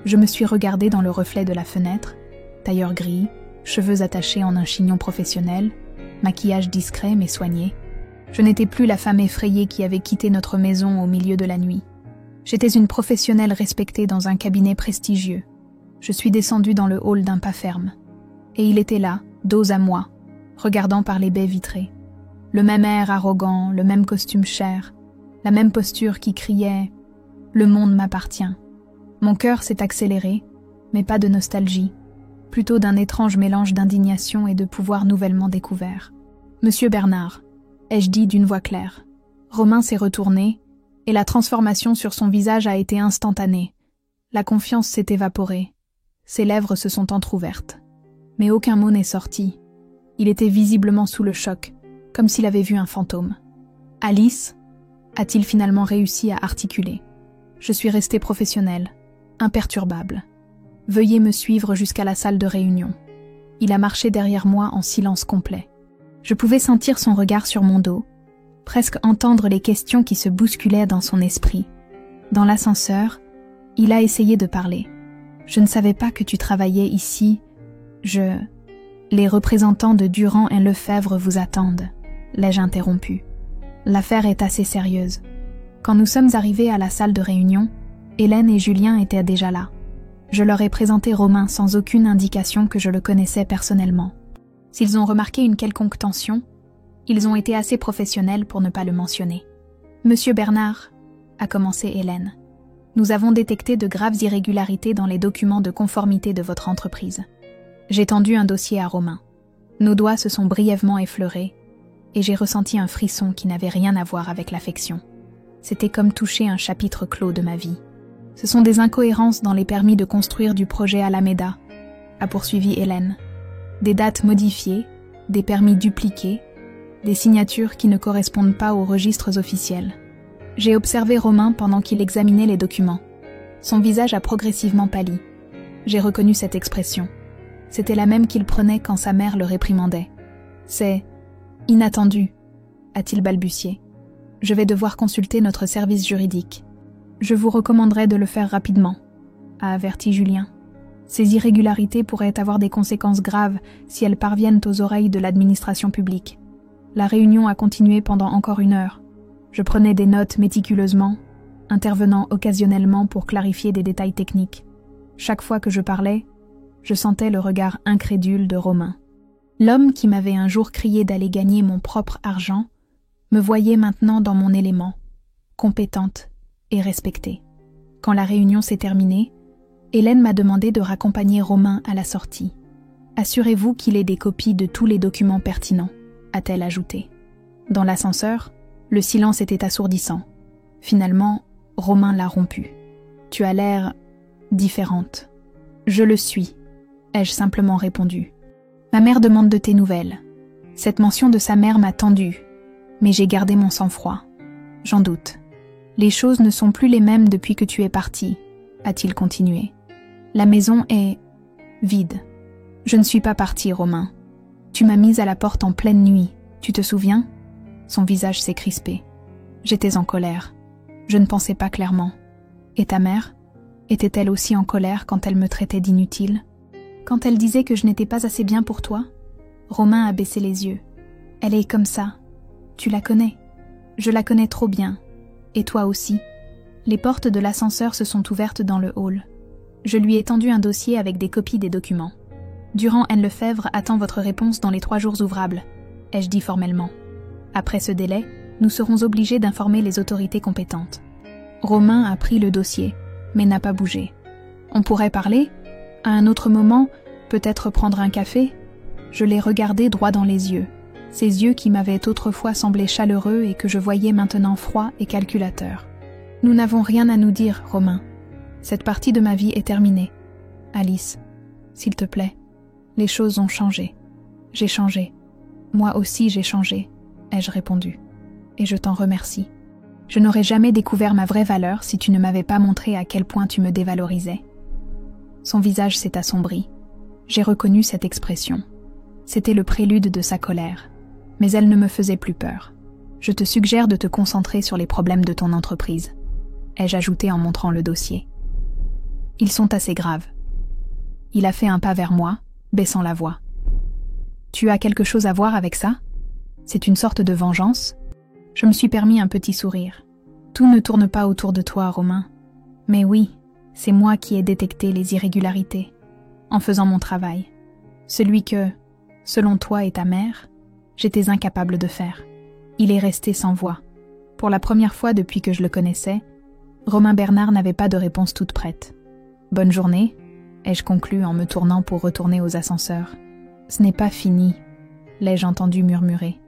Je me suis regardée dans le reflet de la fenêtre, tailleur gris, cheveux attachés en un chignon professionnel, maquillage discret mais soigné. Je n'étais plus la femme effrayée qui avait quitté notre maison au milieu de la nuit. J'étais une professionnelle respectée dans un cabinet prestigieux. Je suis descendue dans le hall d'un pas ferme. Et il était là, dos à moi, regardant par les baies vitrées. Le même air arrogant, le même costume cher, la même posture qui criait « Le monde m'appartient ». Mon cœur s'est accéléré, mais pas de nostalgie, plutôt d'un étrange mélange d'indignation et de pouvoir nouvellement découvert. « Monsieur Bernard », ai-je dit d'une voix claire. Romain s'est retourné, et la transformation sur son visage a été instantanée. La confiance s'est évaporée. Ses lèvres se sont entr'ouvertes. Mais aucun mot n'est sorti. Il était visiblement sous le choc, comme s'il avait vu un fantôme. « Alice ?» a-t-il finalement réussi à articuler. Je suis restée professionnelle, imperturbable. Veuillez me suivre jusqu'à la salle de réunion. Il a marché derrière moi en silence complet. Je pouvais sentir son regard sur mon dos, presque entendre les questions qui se bousculaient dans son esprit. Dans l'ascenseur, il a essayé de parler. « Je ne savais pas que tu travaillais ici. Les représentants de Durand et Lefebvre vous attendent, » l'ai-je interrompu. L'affaire est assez sérieuse. Quand nous sommes arrivés à la salle de réunion, Hélène et Julien étaient déjà là. Je leur ai présenté Romain sans aucune indication que je le connaissais personnellement. S'ils ont remarqué une quelconque tension, ils ont été assez professionnels pour ne pas le mentionner. « Monsieur Bernard », a commencé Hélène, « nous avons détecté de graves irrégularités dans les documents de conformité de votre entreprise. » J'ai tendu un dossier à Romain. Nos doigts se sont brièvement effleurés, et j'ai ressenti un frisson qui n'avait rien à voir avec l'affection. C'était comme toucher un chapitre clos de ma vie. « Ce sont des incohérences dans les permis de construire du projet Alameda », a poursuivi Hélène. « Des dates modifiées, des permis dupliqués, des signatures qui ne correspondent pas aux registres officiels. » J'ai observé Romain pendant qu'il examinait les documents. Son visage a progressivement pâli. J'ai reconnu cette expression. C'était la même qu'il prenait quand sa mère le réprimandait. « C'est inattendu », a-t-il balbutié. « Je vais devoir consulter notre service juridique. Je vous recommanderais de le faire rapidement, » a averti Julien. Ces irrégularités pourraient avoir des conséquences graves si elles parviennent aux oreilles de l'administration publique. La réunion a continué pendant encore 1 heure. Je prenais des notes méticuleusement, intervenant occasionnellement pour clarifier des détails techniques. Chaque fois que je parlais, je sentais le regard incrédule de Romain. L'homme qui m'avait un jour crié d'aller gagner mon propre argent me voyait maintenant dans mon élément, compétente et respectée. Quand la réunion s'est terminée, Hélène m'a demandé de raccompagner Romain à la sortie. « Assurez-vous qu'il ait des copies de tous les documents pertinents », a-t-elle ajouté. Dans l'ascenseur, le silence était assourdissant. Finalement, Romain l'a rompu. « Tu as l'air différente. »« Je le suis », ai-je simplement répondu. « Ma mère demande de tes nouvelles. » Cette mention de sa mère m'a tendue, mais j'ai gardé mon sang-froid. « J'en doute. Les choses ne sont plus les mêmes depuis que tu es parti, » a-t-il continué. « La maison est vide. Je ne suis pas parti, Romain. Tu m'as mise à la porte en pleine nuit. Tu te souviens ?» Son visage s'est crispé. J'étais en colère. Je ne pensais pas clairement. Et ta mère? Était-elle aussi en colère quand elle me traitait d'inutile? Quand elle disait que je n'étais pas assez bien pour toi? Romain a baissé les yeux. Elle est comme ça. Tu la connais. Je la connais trop bien. Et toi aussi. Les portes de l'ascenseur se sont ouvertes dans le hall. Je lui ai tendu un dossier avec des copies des documents. Durand & Lefebvre attend votre réponse dans les 3 jours ouvrables, ai-je dit formellement. Après ce délai, nous serons obligés d'informer les autorités compétentes. Romain a pris le dossier, mais n'a pas bougé. On pourrait parler? À un autre moment, peut-être prendre un café? Je l'ai regardé droit dans les yeux, ces yeux qui m'avaient autrefois semblé chaleureux et que je voyais maintenant froids et calculateurs. Nous n'avons rien à nous dire, Romain. Cette partie de ma vie est terminée. Alice, s'il te plaît, les choses ont changé. J'ai changé. Moi aussi j'ai changé, ai-je répondu. Et je t'en remercie. Je n'aurais jamais découvert ma vraie valeur si tu ne m'avais pas montré à quel point tu me dévalorisais. Son visage s'est assombri. J'ai reconnu cette expression. C'était le prélude de sa colère. Mais elle ne me faisait plus peur. Je te suggère de te concentrer sur les problèmes de ton entreprise, ai-je ajouté en montrant le dossier. Ils sont assez graves. Il a fait un pas vers moi, baissant la voix. Tu as quelque chose à voir avec ça? C'est une sorte de vengeance? Je me suis permis un petit sourire. Tout ne tourne pas autour de toi, Romain. Mais oui, c'est moi qui ai détecté les irrégularités, en faisant mon travail. Celui que, selon toi et ta mère, j'étais incapable de faire. Il est resté sans voix. Pour la première fois depuis que je le connaissais, Romain Bernard n'avait pas de réponse toute prête. Bonne journée, ai-je conclu en me tournant pour retourner aux ascenseurs. Ce n'est pas fini, l'ai-je entendu murmurer.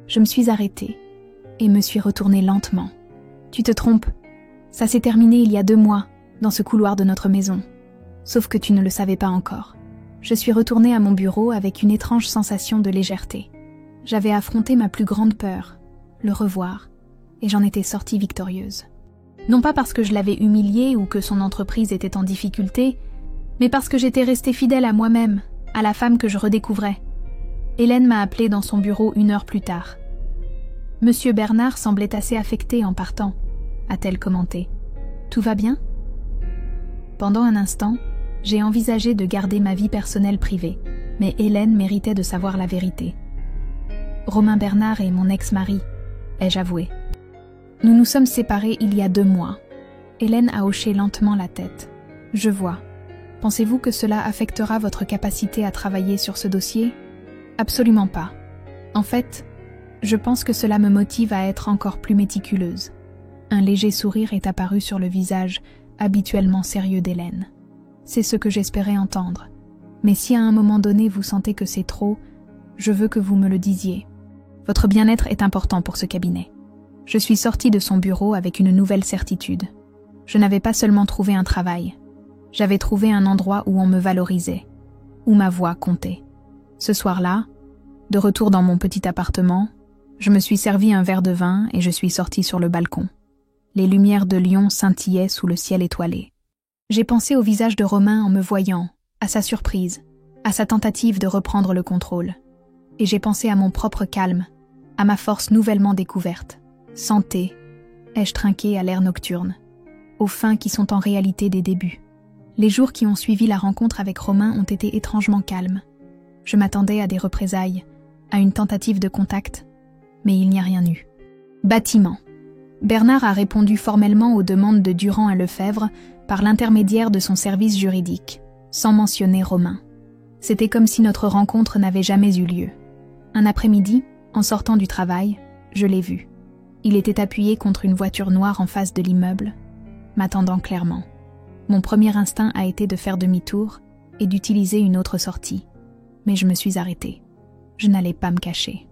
Je me suis arrêtée et me suis retournée lentement. Tu te trompes, ça s'est terminé il y a 2 mois, dans ce couloir de notre maison. Sauf que tu ne le savais pas encore. Je suis retournée à mon bureau avec une étrange sensation de légèreté. J'avais affronté ma plus grande peur, le revoir, et j'en étais sortie victorieuse. Non pas parce que je l'avais humilié ou que son entreprise était en difficulté, mais parce que j'étais restée fidèle à moi-même, à la femme que je redécouvrais. Hélène m'a appelée dans son bureau 1 heure plus tard. « Monsieur Bernard semblait assez affecté en partant », a-t-elle commenté. « Tout va bien ?» Pendant un instant, j'ai envisagé de garder ma vie personnelle privée, mais Hélène méritait de savoir la vérité. « Romain Bernard est mon ex-mari », ai-je avoué. « Nous nous sommes séparés il y a 2 mois. » Hélène a hoché lentement la tête. « Je vois. Pensez-vous que cela affectera votre capacité à travailler sur ce dossier ? Absolument pas. En fait, je pense que cela me motive à être encore plus méticuleuse. » Un léger sourire est apparu sur le visage habituellement sérieux d'Hélène. C'est ce que j'espérais entendre. Mais si à un moment donné vous sentez que c'est trop, je veux que vous me le disiez. Votre bien-être est important pour ce cabinet. Je suis sortie de son bureau avec une nouvelle certitude. Je n'avais pas seulement trouvé un travail. J'avais trouvé un endroit où on me valorisait, où ma voix comptait. Ce soir-là, de retour dans mon petit appartement, je me suis servi un verre de vin et je suis sortie sur le balcon. Les lumières de Lyon scintillaient sous le ciel étoilé. J'ai pensé au visage de Romain en me voyant, à sa surprise, à sa tentative de reprendre le contrôle. Et j'ai pensé à mon propre calme, à ma force nouvellement découverte. Santé, ai-je trinqué à l'air nocturne, aux fins qui sont en réalité des débuts. Les jours qui ont suivi la rencontre avec Romain ont été étrangement calmes. Je m'attendais à des représailles, à une tentative de contact, mais il n'y a rien eu. Bâtiment. Bernard a répondu formellement aux demandes de Durand et Lefebvre par l'intermédiaire de son service juridique, sans mentionner Romain. C'était comme si notre rencontre n'avait jamais eu lieu. Un après-midi, en sortant du travail, je l'ai vu. Il était appuyé contre une voiture noire en face de l'immeuble, m'attendant clairement. Mon premier instinct a été de faire demi-tour et d'utiliser une autre sortie. Mais je me suis arrêtée. Je n'allais pas me cacher.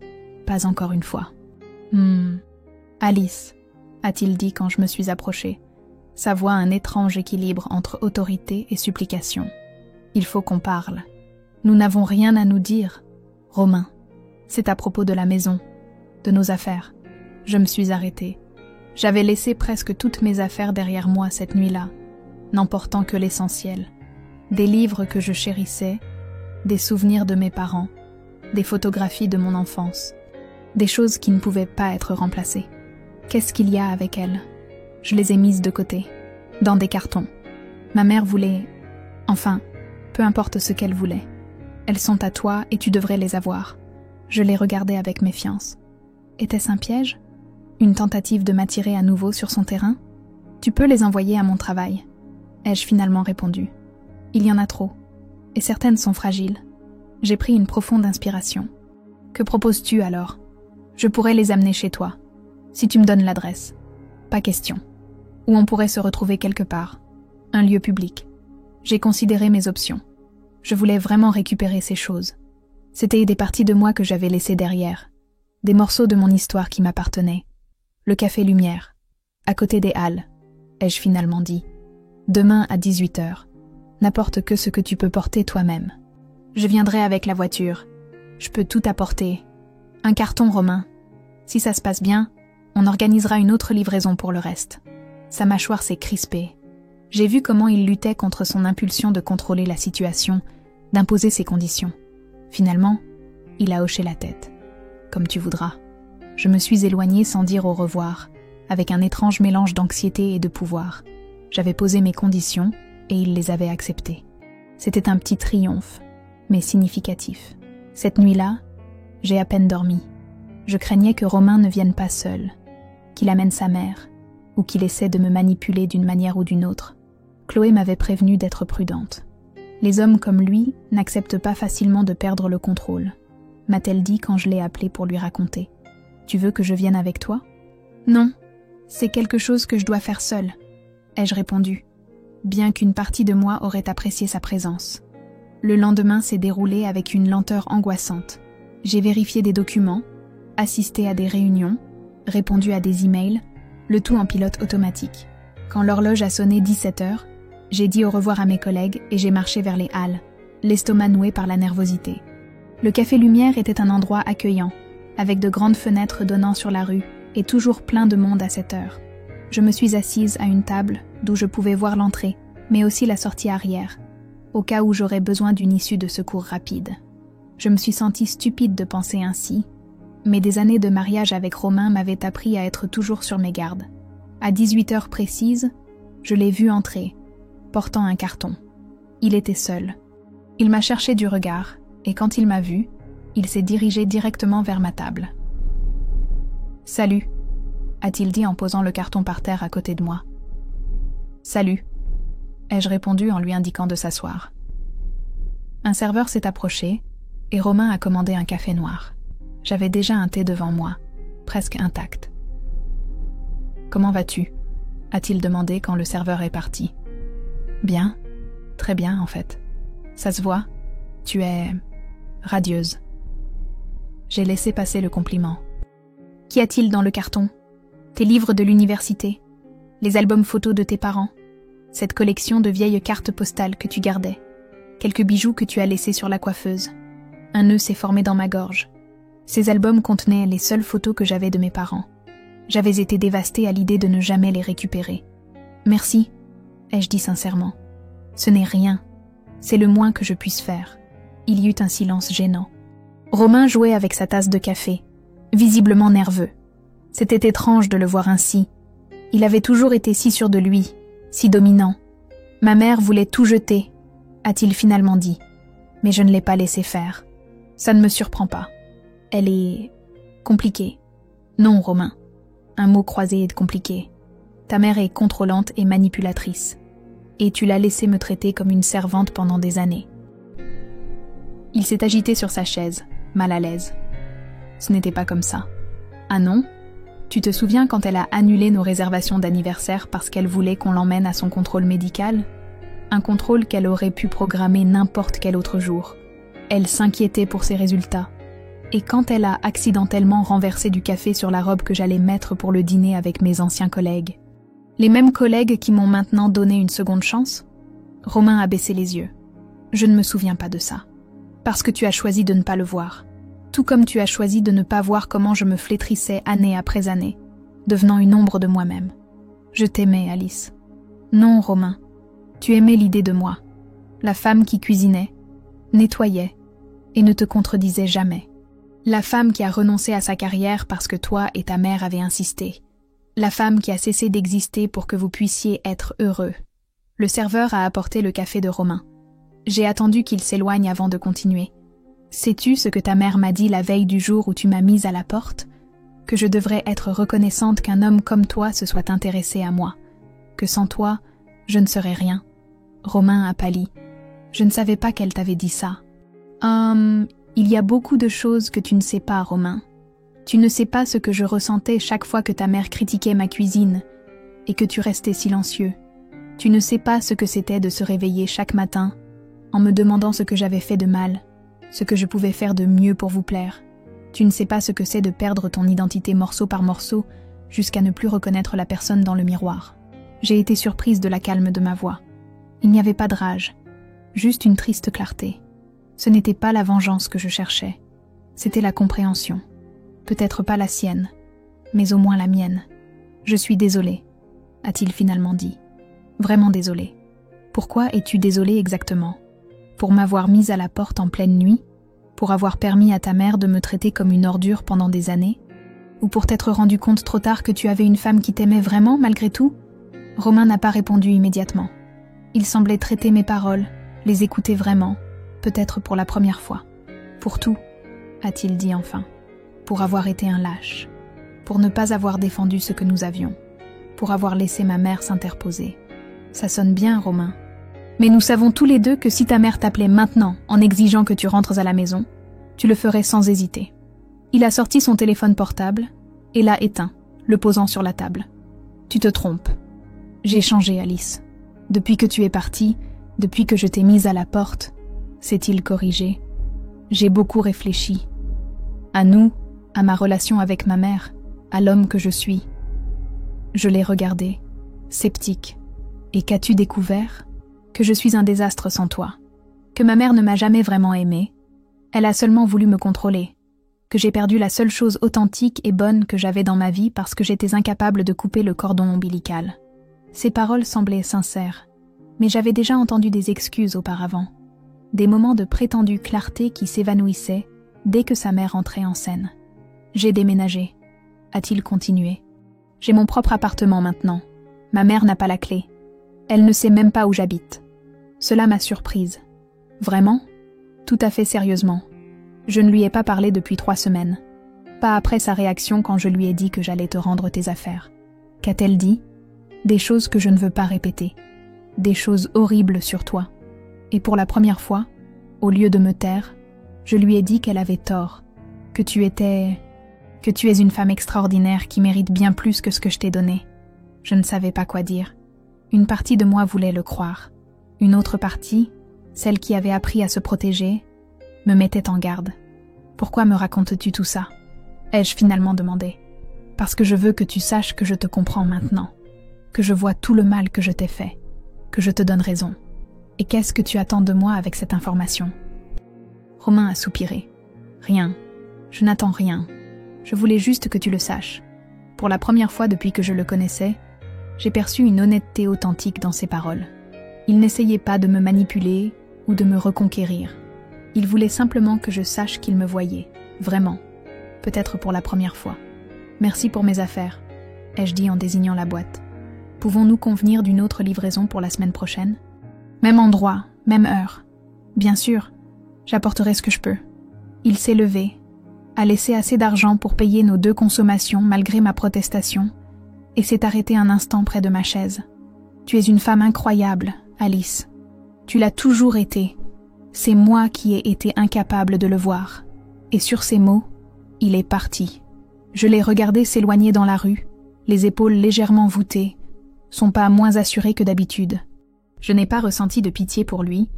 Pas encore une fois. « Alice », a-t-il dit quand je me suis approchée. Sa voix a un étrange équilibre entre autorité et supplication. « Il faut qu'on parle. Nous n'avons rien à nous dire. Romain, c'est à propos de la maison, de nos affaires. » Je me suis arrêtée. J'avais laissé presque toutes mes affaires derrière moi cette nuit-là, n'emportant que l'essentiel. Des livres que je chérissais, des souvenirs de mes parents, des photographies de mon enfance, des choses qui ne pouvaient pas être remplacées. Qu'est-ce qu'il y a avec elles ? Je les ai mises de côté, dans des cartons. Ma mère voulait... Enfin, peu importe ce qu'elle voulait. Elles sont à toi et tu devrais les avoir. Je les regardais avec méfiance. Était-ce un piège ? Une tentative de m'attirer à nouveau sur son terrain ? Tu peux les envoyer à mon travail, ai-je finalement répondu. Il y en a trop, et certaines sont fragiles. J'ai pris une profonde inspiration. Que proposes-tu alors ? Je pourrais les amener chez toi, si tu me donnes l'adresse. Pas question. Ou on pourrait se retrouver quelque part, un lieu public. J'ai considéré mes options. Je voulais vraiment récupérer ces choses. C'était des parties de moi que j'avais laissées derrière, des morceaux de mon histoire qui m'appartenaient. Le café Lumière, à côté des Halles, ai-je finalement dit. Demain à 18h. N'apporte que ce que tu peux porter toi-même. Je viendrai avec la voiture. Je peux tout apporter. Un carton, Romain. Si ça se passe bien, on organisera une autre livraison pour le reste. Sa mâchoire s'est crispée. J'ai vu comment il luttait contre son impulsion de contrôler la situation, d'imposer ses conditions. Finalement, il a hoché la tête. Comme tu voudras. Je me suis éloignée sans dire au revoir, avec un étrange mélange d'anxiété et de pouvoir. J'avais posé mes conditions et il les avait acceptées. C'était un petit triomphe, mais significatif. Cette nuit-là, j'ai à peine dormi. Je craignais que Romain ne vienne pas seul, qu'il amène sa mère, ou qu'il essaie de me manipuler d'une manière ou d'une autre. Chloé m'avait prévenue d'être prudente. Les hommes comme lui n'acceptent pas facilement de perdre le contrôle, m'a-t-elle dit quand je l'ai appelé pour lui raconter. Tu veux que je vienne avec toi ? Non, c'est quelque chose que je dois faire seule, ai-je répondu. bien qu'une partie de moi aurait apprécié sa présence. Le lendemain s'est déroulé avec une lenteur angoissante. J'ai vérifié des documents, assisté à des réunions, répondu à des emails, le tout en pilote automatique. Quand l'horloge a sonné 17 heures, j'ai dit au revoir à mes collègues et j'ai marché vers les halles, l'estomac noué par la nervosité. Le Café Lumière était un endroit accueillant, avec de grandes fenêtres donnant sur la rue et toujours plein de monde à cette heure. Je me suis assise à une table d'où je pouvais voir l'entrée, mais aussi la sortie arrière, au cas où j'aurais besoin d'une issue de secours rapide. Je me suis sentie stupide de penser ainsi, mais des années de mariage avec Romain m'avaient appris à être toujours sur mes gardes. À 18 heures précises, je l'ai vu entrer, portant un carton. Il était seul. Il m'a cherché du regard, et quand il m'a vu, il s'est dirigé directement vers ma table. « Salut », a-t-il dit en posant le carton par terre à côté de moi. « Salut », ai-je répondu en lui indiquant de s'asseoir. Un serveur s'est approché, et Romain a commandé un café noir. J'avais déjà un thé devant moi, presque intact. « Comment vas-tu » a-t-il demandé quand le serveur est parti. « Bien, très bien en fait. Ça se voit, tu es radieuse. » J'ai laissé passer le compliment. « Qu'y a-t-il dans le carton ? Tes livres de l'université, les albums photos de tes parents, cette collection de vieilles cartes postales que tu gardais, quelques bijoux que tu as laissés sur la coiffeuse. Un nœud s'est formé dans ma gorge. Ces albums contenaient les seules photos que j'avais de mes parents. J'avais été dévastée à l'idée de ne jamais les récupérer. « Merci », ai-je dit sincèrement. « Ce n'est rien. C'est le moins que je puisse faire. » Il y eut un silence gênant. Romain jouait avec sa tasse de café, visiblement nerveux. C'était étrange de le voir ainsi. Il avait toujours été si sûr de lui, si dominant. « Ma mère voulait tout jeter », a-t-il finalement dit. Mais je ne l'ai pas laissé faire. Ça ne me surprend pas. Elle est compliquée. Non, Romain. Un mot croisé est compliqué. Ta mère est contrôlante et manipulatrice. Et tu l'as laissée me traiter comme une servante pendant des années. Il s'est agité sur sa chaise, mal à l'aise. Ce n'était pas comme ça. Ah non ? Tu te souviens quand elle a annulé nos réservations d'anniversaire parce qu'elle voulait qu'on l'emmène à son contrôle médical ? Un contrôle qu'elle aurait pu programmer n'importe quel autre jour. Elle s'inquiétait pour ses résultats. Et quand elle a accidentellement renversé du café sur la robe que j'allais mettre pour le dîner avec mes anciens collègues. Les mêmes collègues qui m'ont maintenant donné une seconde chance ? Romain a baissé les yeux. Je ne me souviens pas de ça. Parce que tu as choisi de ne pas le voir. Tout comme tu as choisi de ne pas voir comment je me flétrissais année après année, devenant une ombre de moi-même. Je t'aimais, Alice. Non, Romain. Tu aimais l'idée de moi. La femme qui cuisinait, nettoyait et ne te contredisait jamais. La femme qui a renoncé à sa carrière parce que toi et ta mère avaient insisté. La femme qui a cessé d'exister pour que vous puissiez être heureux. Le serveur a apporté le café de Romain. J'ai attendu qu'il s'éloigne avant de continuer. Sais-tu ce que ta mère m'a dit la veille du jour où tu m'as mise à la porte ? Que je devrais être reconnaissante qu'un homme comme toi se soit intéressé à moi. Que sans toi, je ne serais rien. Romain a pâli. Je ne savais pas qu'elle t'avait dit ça. Il y a beaucoup de choses que tu ne sais pas, Romain. Tu ne sais pas ce que je ressentais chaque fois que ta mère critiquait ma cuisine et que tu restais silencieux. Tu ne sais pas ce que c'était de se réveiller chaque matin en me demandant ce que j'avais fait de mal, ce que je pouvais faire de mieux pour vous plaire. Tu ne sais pas ce que c'est de perdre ton identité morceau par morceau jusqu'à ne plus reconnaître la personne dans le miroir. J'ai été surprise de la calme de ma voix. Il n'y avait pas de rage, juste une triste clarté. Ce n'était pas la vengeance que je cherchais, c'était la compréhension. Peut-être pas la sienne, mais au moins la mienne. Je suis désolée, a-t-il finalement dit. Vraiment désolée. Pourquoi es-tu désolée exactement ? Pour m'avoir mise à la porte en pleine nuit ? Pour avoir permis à ta mère de me traiter comme une ordure pendant des années ? Ou pour t'être rendu compte trop tard que tu avais une femme qui t'aimait vraiment malgré tout ? Romain n'a pas répondu immédiatement. Il semblait traiter mes paroles, les écouter vraiment, peut-être pour la première fois. Pour tout, a-t-il dit enfin. Pour avoir été un lâche. Pour ne pas avoir défendu ce que nous avions. Pour avoir laissé ma mère s'interposer. Ça sonne bien, Romain. Mais nous savons tous les deux que si ta mère t'appelait maintenant en exigeant que tu rentres à la maison, tu le ferais sans hésiter. Il a sorti son téléphone portable et l'a éteint, le posant sur la table. Tu te trompes. J'ai changé, Alice, Depuis que tu es parti, depuis que je t'ai mise à la porte, s'est-il corrigé. J'ai beaucoup réfléchi. À nous, à ma relation avec ma mère, à l'homme que je suis. Je l'ai regardé, sceptique. Et qu'as-tu découvert? Que je suis un désastre sans toi. Que ma mère ne m'a jamais vraiment aimée. Elle a seulement voulu me contrôler. Que j'ai perdu la seule chose authentique et bonne que j'avais dans ma vie parce que j'étais incapable de couper le cordon ombilical. Ces paroles semblaient sincères, mais j'avais déjà entendu des excuses auparavant. Des moments de prétendue clarté qui s'évanouissaient dès que sa mère entrait en scène. J'ai déménagé, a-t-il continué. J'ai mon propre appartement maintenant. Ma mère n'a pas la clé. Elle ne sait même pas où j'habite. Cela m'a surprise. Vraiment? Tout à fait sérieusement. Je ne lui ai pas parlé depuis 3 semaines. Pas après sa réaction quand je lui ai dit que j'allais te rendre tes affaires. Qu'a-t-elle dit? Des choses que je ne veux pas répéter. Des choses horribles sur toi. Et pour la première fois, au lieu de me taire, je lui ai dit qu'elle avait tort. Que tu es une femme extraordinaire qui mérite bien plus que ce que je t'ai donné. Je ne savais pas quoi dire. Une partie de moi voulait le croire. Une autre partie, celle qui avait appris à se protéger, me mettait en garde. Pourquoi me racontes-tu tout ça? Ai-je finalement demandé. Parce que je veux que tu saches que je te comprends maintenant. Que je vois tout le mal que je t'ai fait. Que je te donne raison. Et qu'est-ce que tu attends de moi avec cette information? Romain a soupiré. Rien. Je n'attends rien. Je voulais juste que tu le saches. Pour la première fois depuis que je le connaissais, j'ai perçu une honnêteté authentique dans ses paroles. Il n'essayait pas de me manipuler ou de me reconquérir. Il voulait simplement que je sache qu'il me voyait, vraiment, peut-être pour la première fois. Merci pour mes affaires, ai-je dit en désignant la boîte. Pouvons-nous convenir d'une autre livraison pour la semaine prochaine? Même endroit, même heure. Bien sûr, j'apporterai ce que je peux. Il s'est levé, a laissé assez d'argent pour payer nos 2 consommations malgré ma protestation, et s'est arrêté un instant près de ma chaise. Tu es une femme incroyable, Alice. Tu l'as toujours été. C'est moi qui ai été incapable de le voir. Et sur ces mots, il est parti. Je l'ai regardé s'éloigner dans la rue, les épaules légèrement voûtées, son pas moins assuré que d'habitude. Je n'ai pas ressenti de pitié pour lui,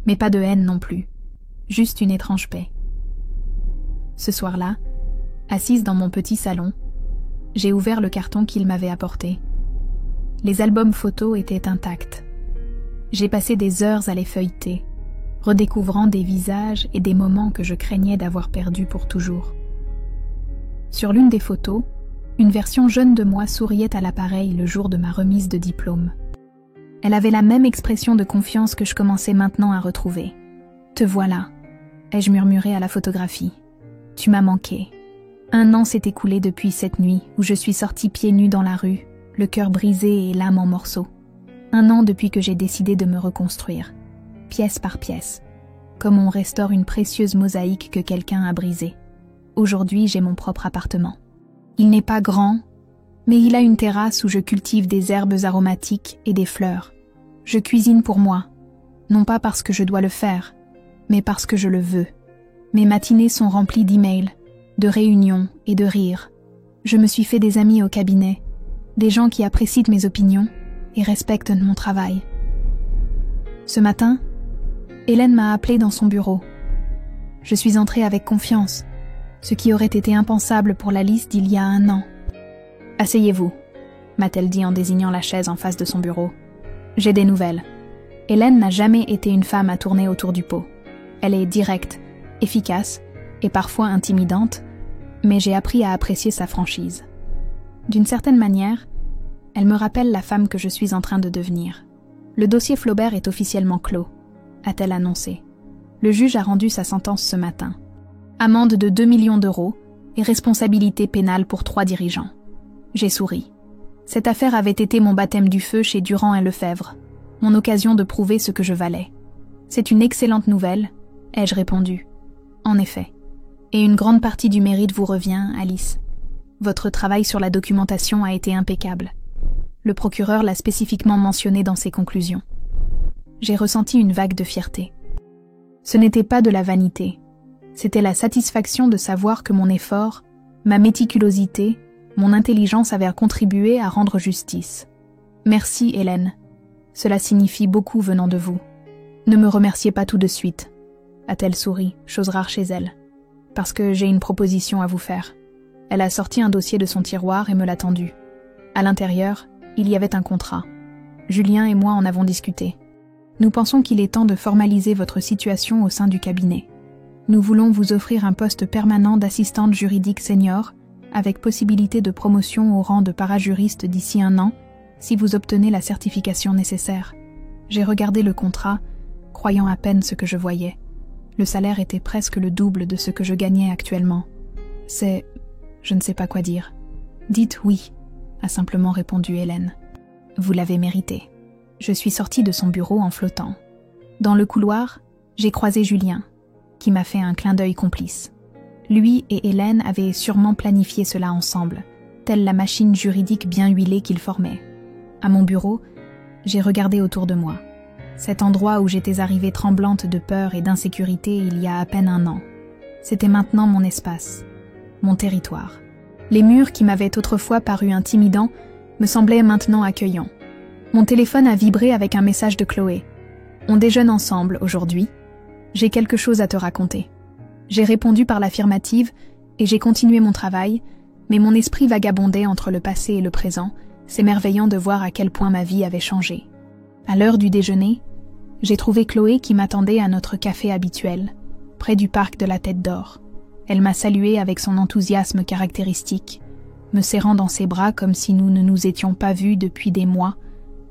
mais pas de haine non plus. Juste une étrange paix. Ce soir-là, assise dans mon petit salon, j'ai ouvert le carton qu'il m'avait apporté. Les albums photos étaient intacts. J'ai passé des heures à les feuilleter, redécouvrant des visages et des moments que je craignais d'avoir perdus pour toujours. Sur l'une des photos, une version jeune de moi souriait à l'appareil le jour de ma remise de diplôme. Elle avait la même expression de confiance que je commençais maintenant à retrouver. « Te voilà », ai-je murmuré à la photographie. « Tu m'as manqué. » 1 an s'est écoulé depuis cette nuit où je suis sortie pieds nus dans la rue, le cœur brisé et l'âme en morceaux. 1 an depuis que j'ai décidé de me reconstruire, pièce par pièce, comme on restaure une précieuse mosaïque que quelqu'un a brisée. Aujourd'hui, j'ai mon propre appartement. Il n'est pas grand, mais il a une terrasse où je cultive des herbes aromatiques et des fleurs. Je cuisine pour moi, non pas parce que je dois le faire, mais parce que je le veux. Mes matinées sont remplies d'emails, de réunions et de rires. Je me suis fait des amis au cabinet, des gens qui apprécient mes opinions et respectent mon travail. Ce matin, Hélène m'a appelée dans son bureau. Je suis entrée avec confiance, ce qui aurait été impensable pour Alice d'il y a 1 an. « Asseyez-vous », m'a-t-elle dit en désignant la chaise en face de son bureau. « J'ai des nouvelles. Hélène n'a jamais été une femme à tourner autour du pot. Elle est directe, efficace et parfois intimidante, mais j'ai appris à apprécier sa franchise. D'une certaine manière, elle me rappelle la femme que je suis en train de devenir. Le dossier Flaubert est officiellement clos, a-t-elle annoncé. Le juge a rendu sa sentence ce matin. Amende de 2 millions d'euros et responsabilité pénale pour 3 dirigeants. J'ai souri. Cette affaire avait été mon baptême du feu chez Durand et Lefebvre, mon occasion de prouver ce que je valais. C'est une excellente nouvelle, ai-je répondu. En effet. Et une grande partie du mérite vous revient, Alice. Votre travail sur la documentation a été impeccable. Le procureur l'a spécifiquement mentionné dans ses conclusions. J'ai ressenti une vague de fierté. Ce n'était pas de la vanité. C'était la satisfaction de savoir que mon effort, ma méticulosité, mon intelligence avaient contribué à rendre justice. Merci, Hélène. Cela signifie beaucoup venant de vous. Ne me remerciez pas tout de suite, a-t-elle souri, chose rare chez elle, parce que j'ai une proposition à vous faire. Elle a sorti un dossier de son tiroir et me l'a tendu. À l'intérieur, il y avait un contrat. Julien et moi en avons discuté. Nous pensons qu'il est temps de formaliser votre situation au sein du cabinet. Nous voulons vous offrir un poste permanent d'assistante juridique senior, avec possibilité de promotion au rang de parajuriste d'ici 1 an, si vous obtenez la certification nécessaire. J'ai regardé le contrat, croyant à peine ce que je voyais. Le salaire était presque le double de ce que je gagnais actuellement. C'est... je ne sais pas quoi dire. Dites oui, a simplement répondu Hélène. Vous l'avez mérité. Je suis sortie de son bureau en flottant. Dans le couloir, j'ai croisé Julien, qui m'a fait un clin d'œil complice. Lui et Hélène avaient sûrement planifié cela ensemble, telle la machine juridique bien huilée qu'ils formaient. À mon bureau, j'ai regardé autour de moi. Cet endroit où j'étais arrivée tremblante de peur et d'insécurité il y a à peine 1 an. C'était maintenant mon espace, mon territoire. Les murs qui m'avaient autrefois paru intimidants me semblaient maintenant accueillants. Mon téléphone a vibré avec un message de Chloé. On déjeune ensemble aujourd'hui. J'ai quelque chose à te raconter. J'ai répondu par l'affirmative et j'ai continué mon travail, mais mon esprit vagabondait entre le passé et le présent, s'émerveillant de voir à quel point ma vie avait changé. À l'heure du déjeuner, j'ai trouvé Chloé qui m'attendait à notre café habituel, près du parc de la Tête d'Or. Elle m'a salué avec son enthousiasme caractéristique, me serrant dans ses bras comme si nous ne nous étions pas vus depuis des mois,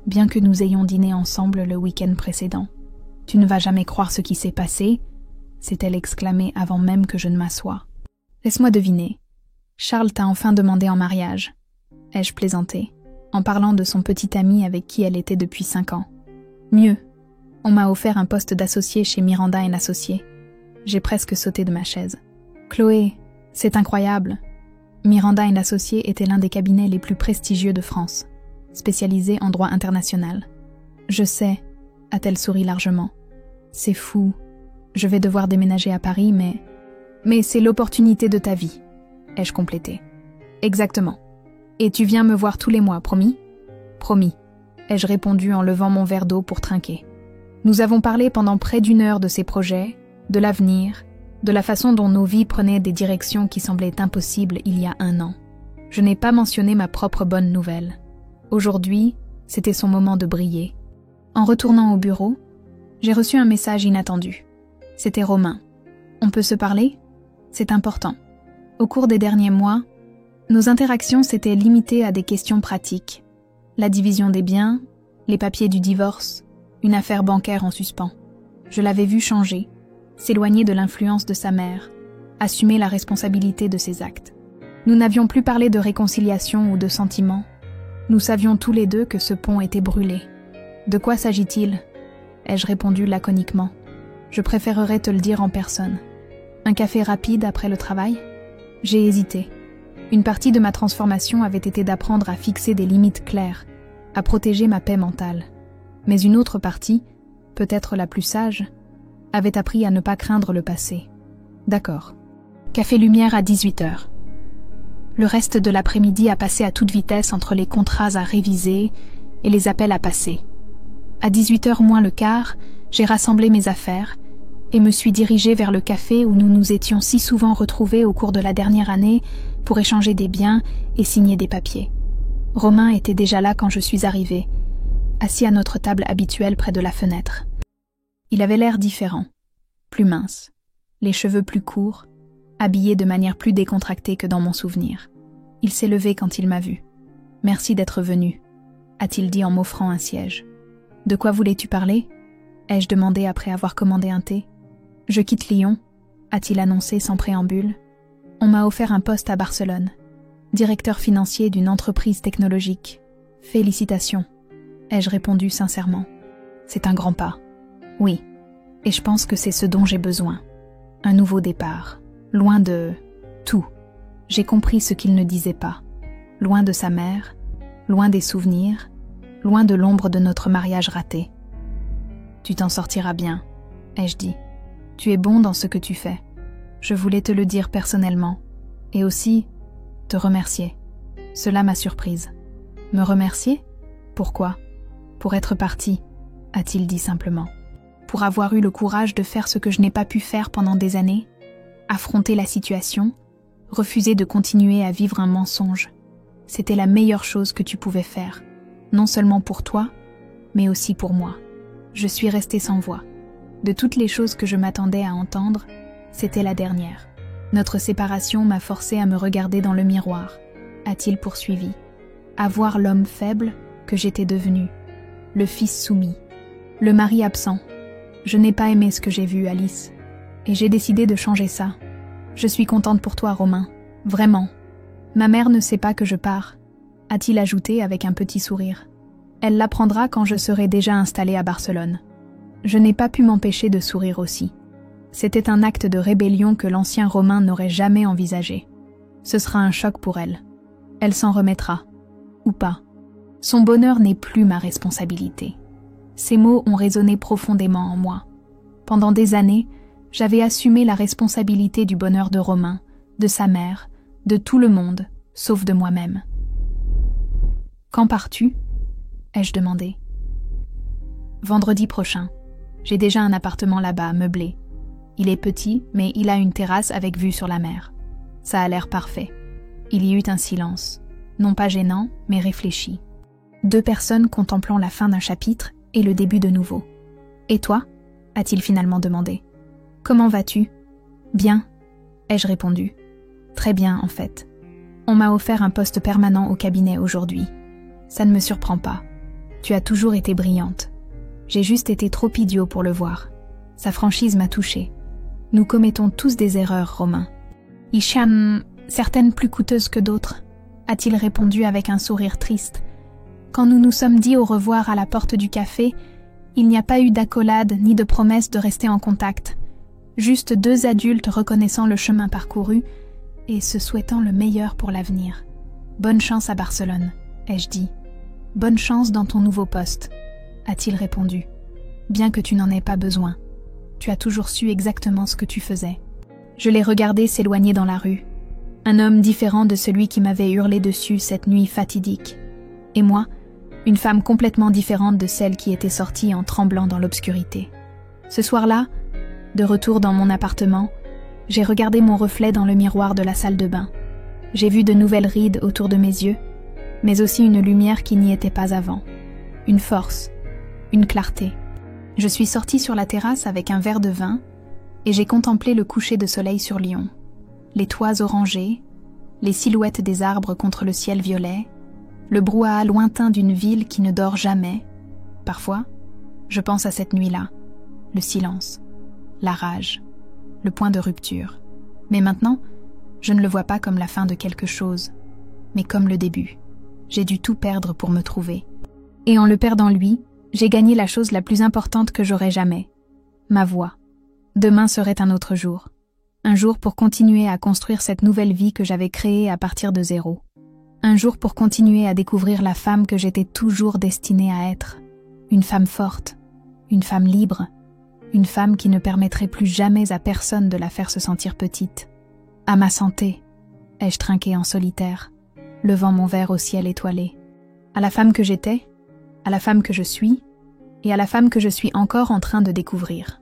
bien que nous ayons dîné ensemble le week-end précédent. « Tu ne vas jamais croire ce qui s'est passé », s'est-elle exclamée avant même que je ne m'assoie. « Laisse-moi deviner. Charles t'a enfin demandé en mariage. » ai-je plaisanté, en parlant de son petit ami avec qui elle était depuis 5 ans. Mieux, on m'a offert un poste d'associé chez Miranda & Associés. J'ai presque sauté de ma chaise. « Chloé, c'est incroyable. » Miranda & Associés était l'un des cabinets les plus prestigieux de France, spécialisé en droit international. « Je sais, » a-t-elle souri largement. « C'est fou. Je vais devoir déménager à Paris, mais... » « Mais c'est l'opportunité de ta vie, » ai-je complété. « Exactement. Et tu viens me voir tous les mois, promis ? » ?»« Promis, » ai-je répondu en levant mon verre d'eau pour trinquer. Nous avons parlé pendant près d'1 heure de ces projets, de l'avenir, de la façon dont nos vies prenaient des directions qui semblaient impossibles il y a 1 an. Je n'ai pas mentionné ma propre bonne nouvelle. Aujourd'hui, c'était son moment de briller. En retournant au bureau, j'ai reçu un message inattendu. C'était Romain. « On peut se parler ? C'est important. » Au cours des derniers mois, nos interactions s'étaient limitées à des questions pratiques. La division des biens, les papiers du divorce, une affaire bancaire en suspens. Je l'avais vu changer, s'éloigner de l'influence de sa mère, assumer la responsabilité de ses actes. Nous n'avions plus parlé de réconciliation ou de sentiments. Nous savions tous les deux que ce pont était brûlé. « De quoi s'agit-il » ai-je répondu laconiquement. « Je préférerais te le dire en personne. Un café rapide après le travail ?» J'ai hésité. Une partie de ma transformation avait été d'apprendre à fixer des limites claires, à protéger ma paix mentale. Mais une autre partie, peut-être la plus sage, avait appris à ne pas craindre le passé. D'accord. Café Lumière à 18h. Le reste de l'après-midi a passé à toute vitesse entre les contrats à réviser et les appels à passer. À 18h moins le quart, j'ai rassemblé mes affaires et me suis dirigée vers le café où nous nous étions si souvent retrouvés au cours de la dernière année pour échanger des biens et signer des papiers. Romain était déjà là quand je suis arrivée, assis à notre table habituelle près de la fenêtre. Il avait l'air différent, plus mince, les cheveux plus courts, habillé de manière plus décontractée que dans mon souvenir. Il s'est levé quand il m'a vue. « Merci d'être venu », a-t-il dit en m'offrant un siège. « De quoi voulais-tu parler ?» ai-je demandé après avoir commandé un thé. « Je quitte Lyon », a-t-il annoncé sans préambule. « On m'a offert un poste à Barcelone, directeur financier d'une entreprise technologique. Félicitations », ai-je répondu sincèrement. « C'est un grand pas. » « Oui, et je pense que c'est ce dont j'ai besoin. Un nouveau départ, loin de... tout. » J'ai compris ce qu'il ne disait pas. Loin de sa mère, loin des souvenirs, loin de l'ombre de notre mariage raté. « Tu t'en sortiras bien, » ai-je dit. « Tu es bon dans ce que tu fais. Je voulais te le dire personnellement. Et aussi, te remercier. Cela m'a surprise. » « Me remercier ? Pourquoi ? Pour être parti, a-t-il dit simplement. Pour avoir eu le courage de faire ce que je n'ai pas pu faire pendant des années, affronter la situation, refuser de continuer à vivre un mensonge. C'était la meilleure chose que tu pouvais faire, non seulement pour toi, mais aussi pour moi. Je suis restée sans voix. De toutes les choses que je m'attendais à entendre, c'était la dernière. Notre séparation m'a forcée à me regarder dans le miroir, a-t-il poursuivi. À voir l'homme faible que j'étais devenu, le fils soumis, le mari absent. Je n'ai pas aimé ce que j'ai vu, Alice, et j'ai décidé de changer ça. Je suis contente pour toi, Romain, vraiment. Ma mère ne sait pas que je pars, a-t-il ajouté avec un petit sourire. Elle l'apprendra quand je serai déjà installée à Barcelone. Je n'ai pas pu m'empêcher de sourire aussi. C'était un acte de rébellion que l'ancien Romain n'aurait jamais envisagé. Ce sera un choc pour elle. Elle s'en remettra. Ou pas. Son bonheur n'est plus ma responsabilité. Ces mots ont résonné profondément en moi. Pendant des années, j'avais assumé la responsabilité du bonheur de Romain, de sa mère, de tout le monde, sauf de moi-même. « Quand pars-tu » ai-je demandé. « Vendredi prochain. J'ai déjà un appartement là-bas, meublé. Il est petit, mais il a une terrasse avec vue sur la mer. Ça a l'air parfait. » Il y eut un silence, non pas gênant, mais réfléchi. Deux personnes contemplant la fin d'un chapitre et le début de nouveau. « Et toi » a-t-il finalement demandé. « Comment vas-tu ?»« Bien, » ai-je répondu. « Très bien, en fait. On m'a offert un poste permanent au cabinet aujourd'hui. Ça ne me surprend pas. Tu as toujours été brillante. J'ai juste été trop idiot pour le voir. Sa franchise m'a touchée. Nous commettons tous des erreurs, Romain. Hicham, certaines plus coûteuses que d'autres, a-t-il répondu avec un sourire triste. Quand nous nous sommes dit au revoir à la porte du café, il n'y a pas eu d'accolade ni de promesse de rester en contact. Juste deux adultes reconnaissant le chemin parcouru et se souhaitant le meilleur pour l'avenir. Bonne chance à Barcelone, ai-je dit. Bonne chance dans ton nouveau poste, a-t-il répondu. Bien que tu n'en aies pas besoin. Tu as toujours su exactement ce que tu faisais. Je l'ai regardé s'éloigner dans la rue. Un homme différent de celui qui m'avait hurlé dessus cette nuit fatidique. Et moi, une femme complètement différente de celle qui était sortie en tremblant dans l'obscurité. Ce soir-là, de retour dans mon appartement, j'ai regardé mon reflet dans le miroir de la salle de bain. J'ai vu de nouvelles rides autour de mes yeux, mais aussi une lumière qui n'y était pas avant. Une force, une clarté. Je suis sortie sur la terrasse avec un verre de vin et j'ai contemplé le coucher de soleil sur Lyon. Les toits orangés, les silhouettes des arbres contre le ciel violet, le brouhaha lointain d'une ville qui ne dort jamais. Parfois, je pense à cette nuit-là, le silence, la rage, le point de rupture. Mais maintenant, je ne le vois pas comme la fin de quelque chose, mais comme le début. J'ai dû tout perdre pour me trouver. Et en le perdant lui, j'ai gagné la chose la plus importante que j'aurai jamais, ma voix. Demain serait un autre jour. Un jour pour continuer à construire cette nouvelle vie que j'avais créée à partir de zéro. Un jour pour continuer à découvrir la femme que j'étais toujours destinée à être. Une femme forte, une femme libre, une femme qui ne permettrait plus jamais à personne de la faire se sentir petite. À ma santé, ai-je trinqué en solitaire, levant mon verre au ciel étoilé. À la femme que j'étais, à la femme que je suis, et à la femme que je suis encore en train de découvrir.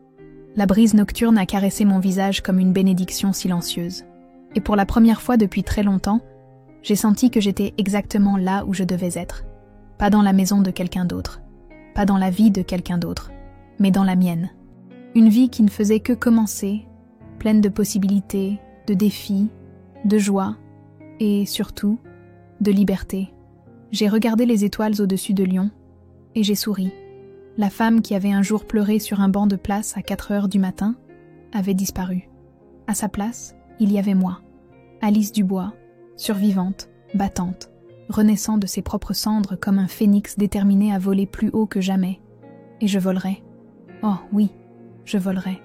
La brise nocturne a caressé mon visage comme une bénédiction silencieuse. Et pour la première fois depuis très longtemps, j'ai senti que j'étais exactement là où je devais être. Pas dans la maison de quelqu'un d'autre, pas dans la vie de quelqu'un d'autre, mais dans la mienne. Une vie qui ne faisait que commencer, pleine de possibilités, de défis, de joie et surtout de liberté. J'ai regardé les étoiles au-dessus de Lyon et j'ai souri. La femme qui avait un jour pleuré sur un banc de place à 4 heures du matin avait disparu. À sa place, il y avait moi, Alice Dubois, survivante, battante, renaissant de ses propres cendres comme un phénix déterminé à voler plus haut que jamais. Et je volerai. Oh oui, je volerai.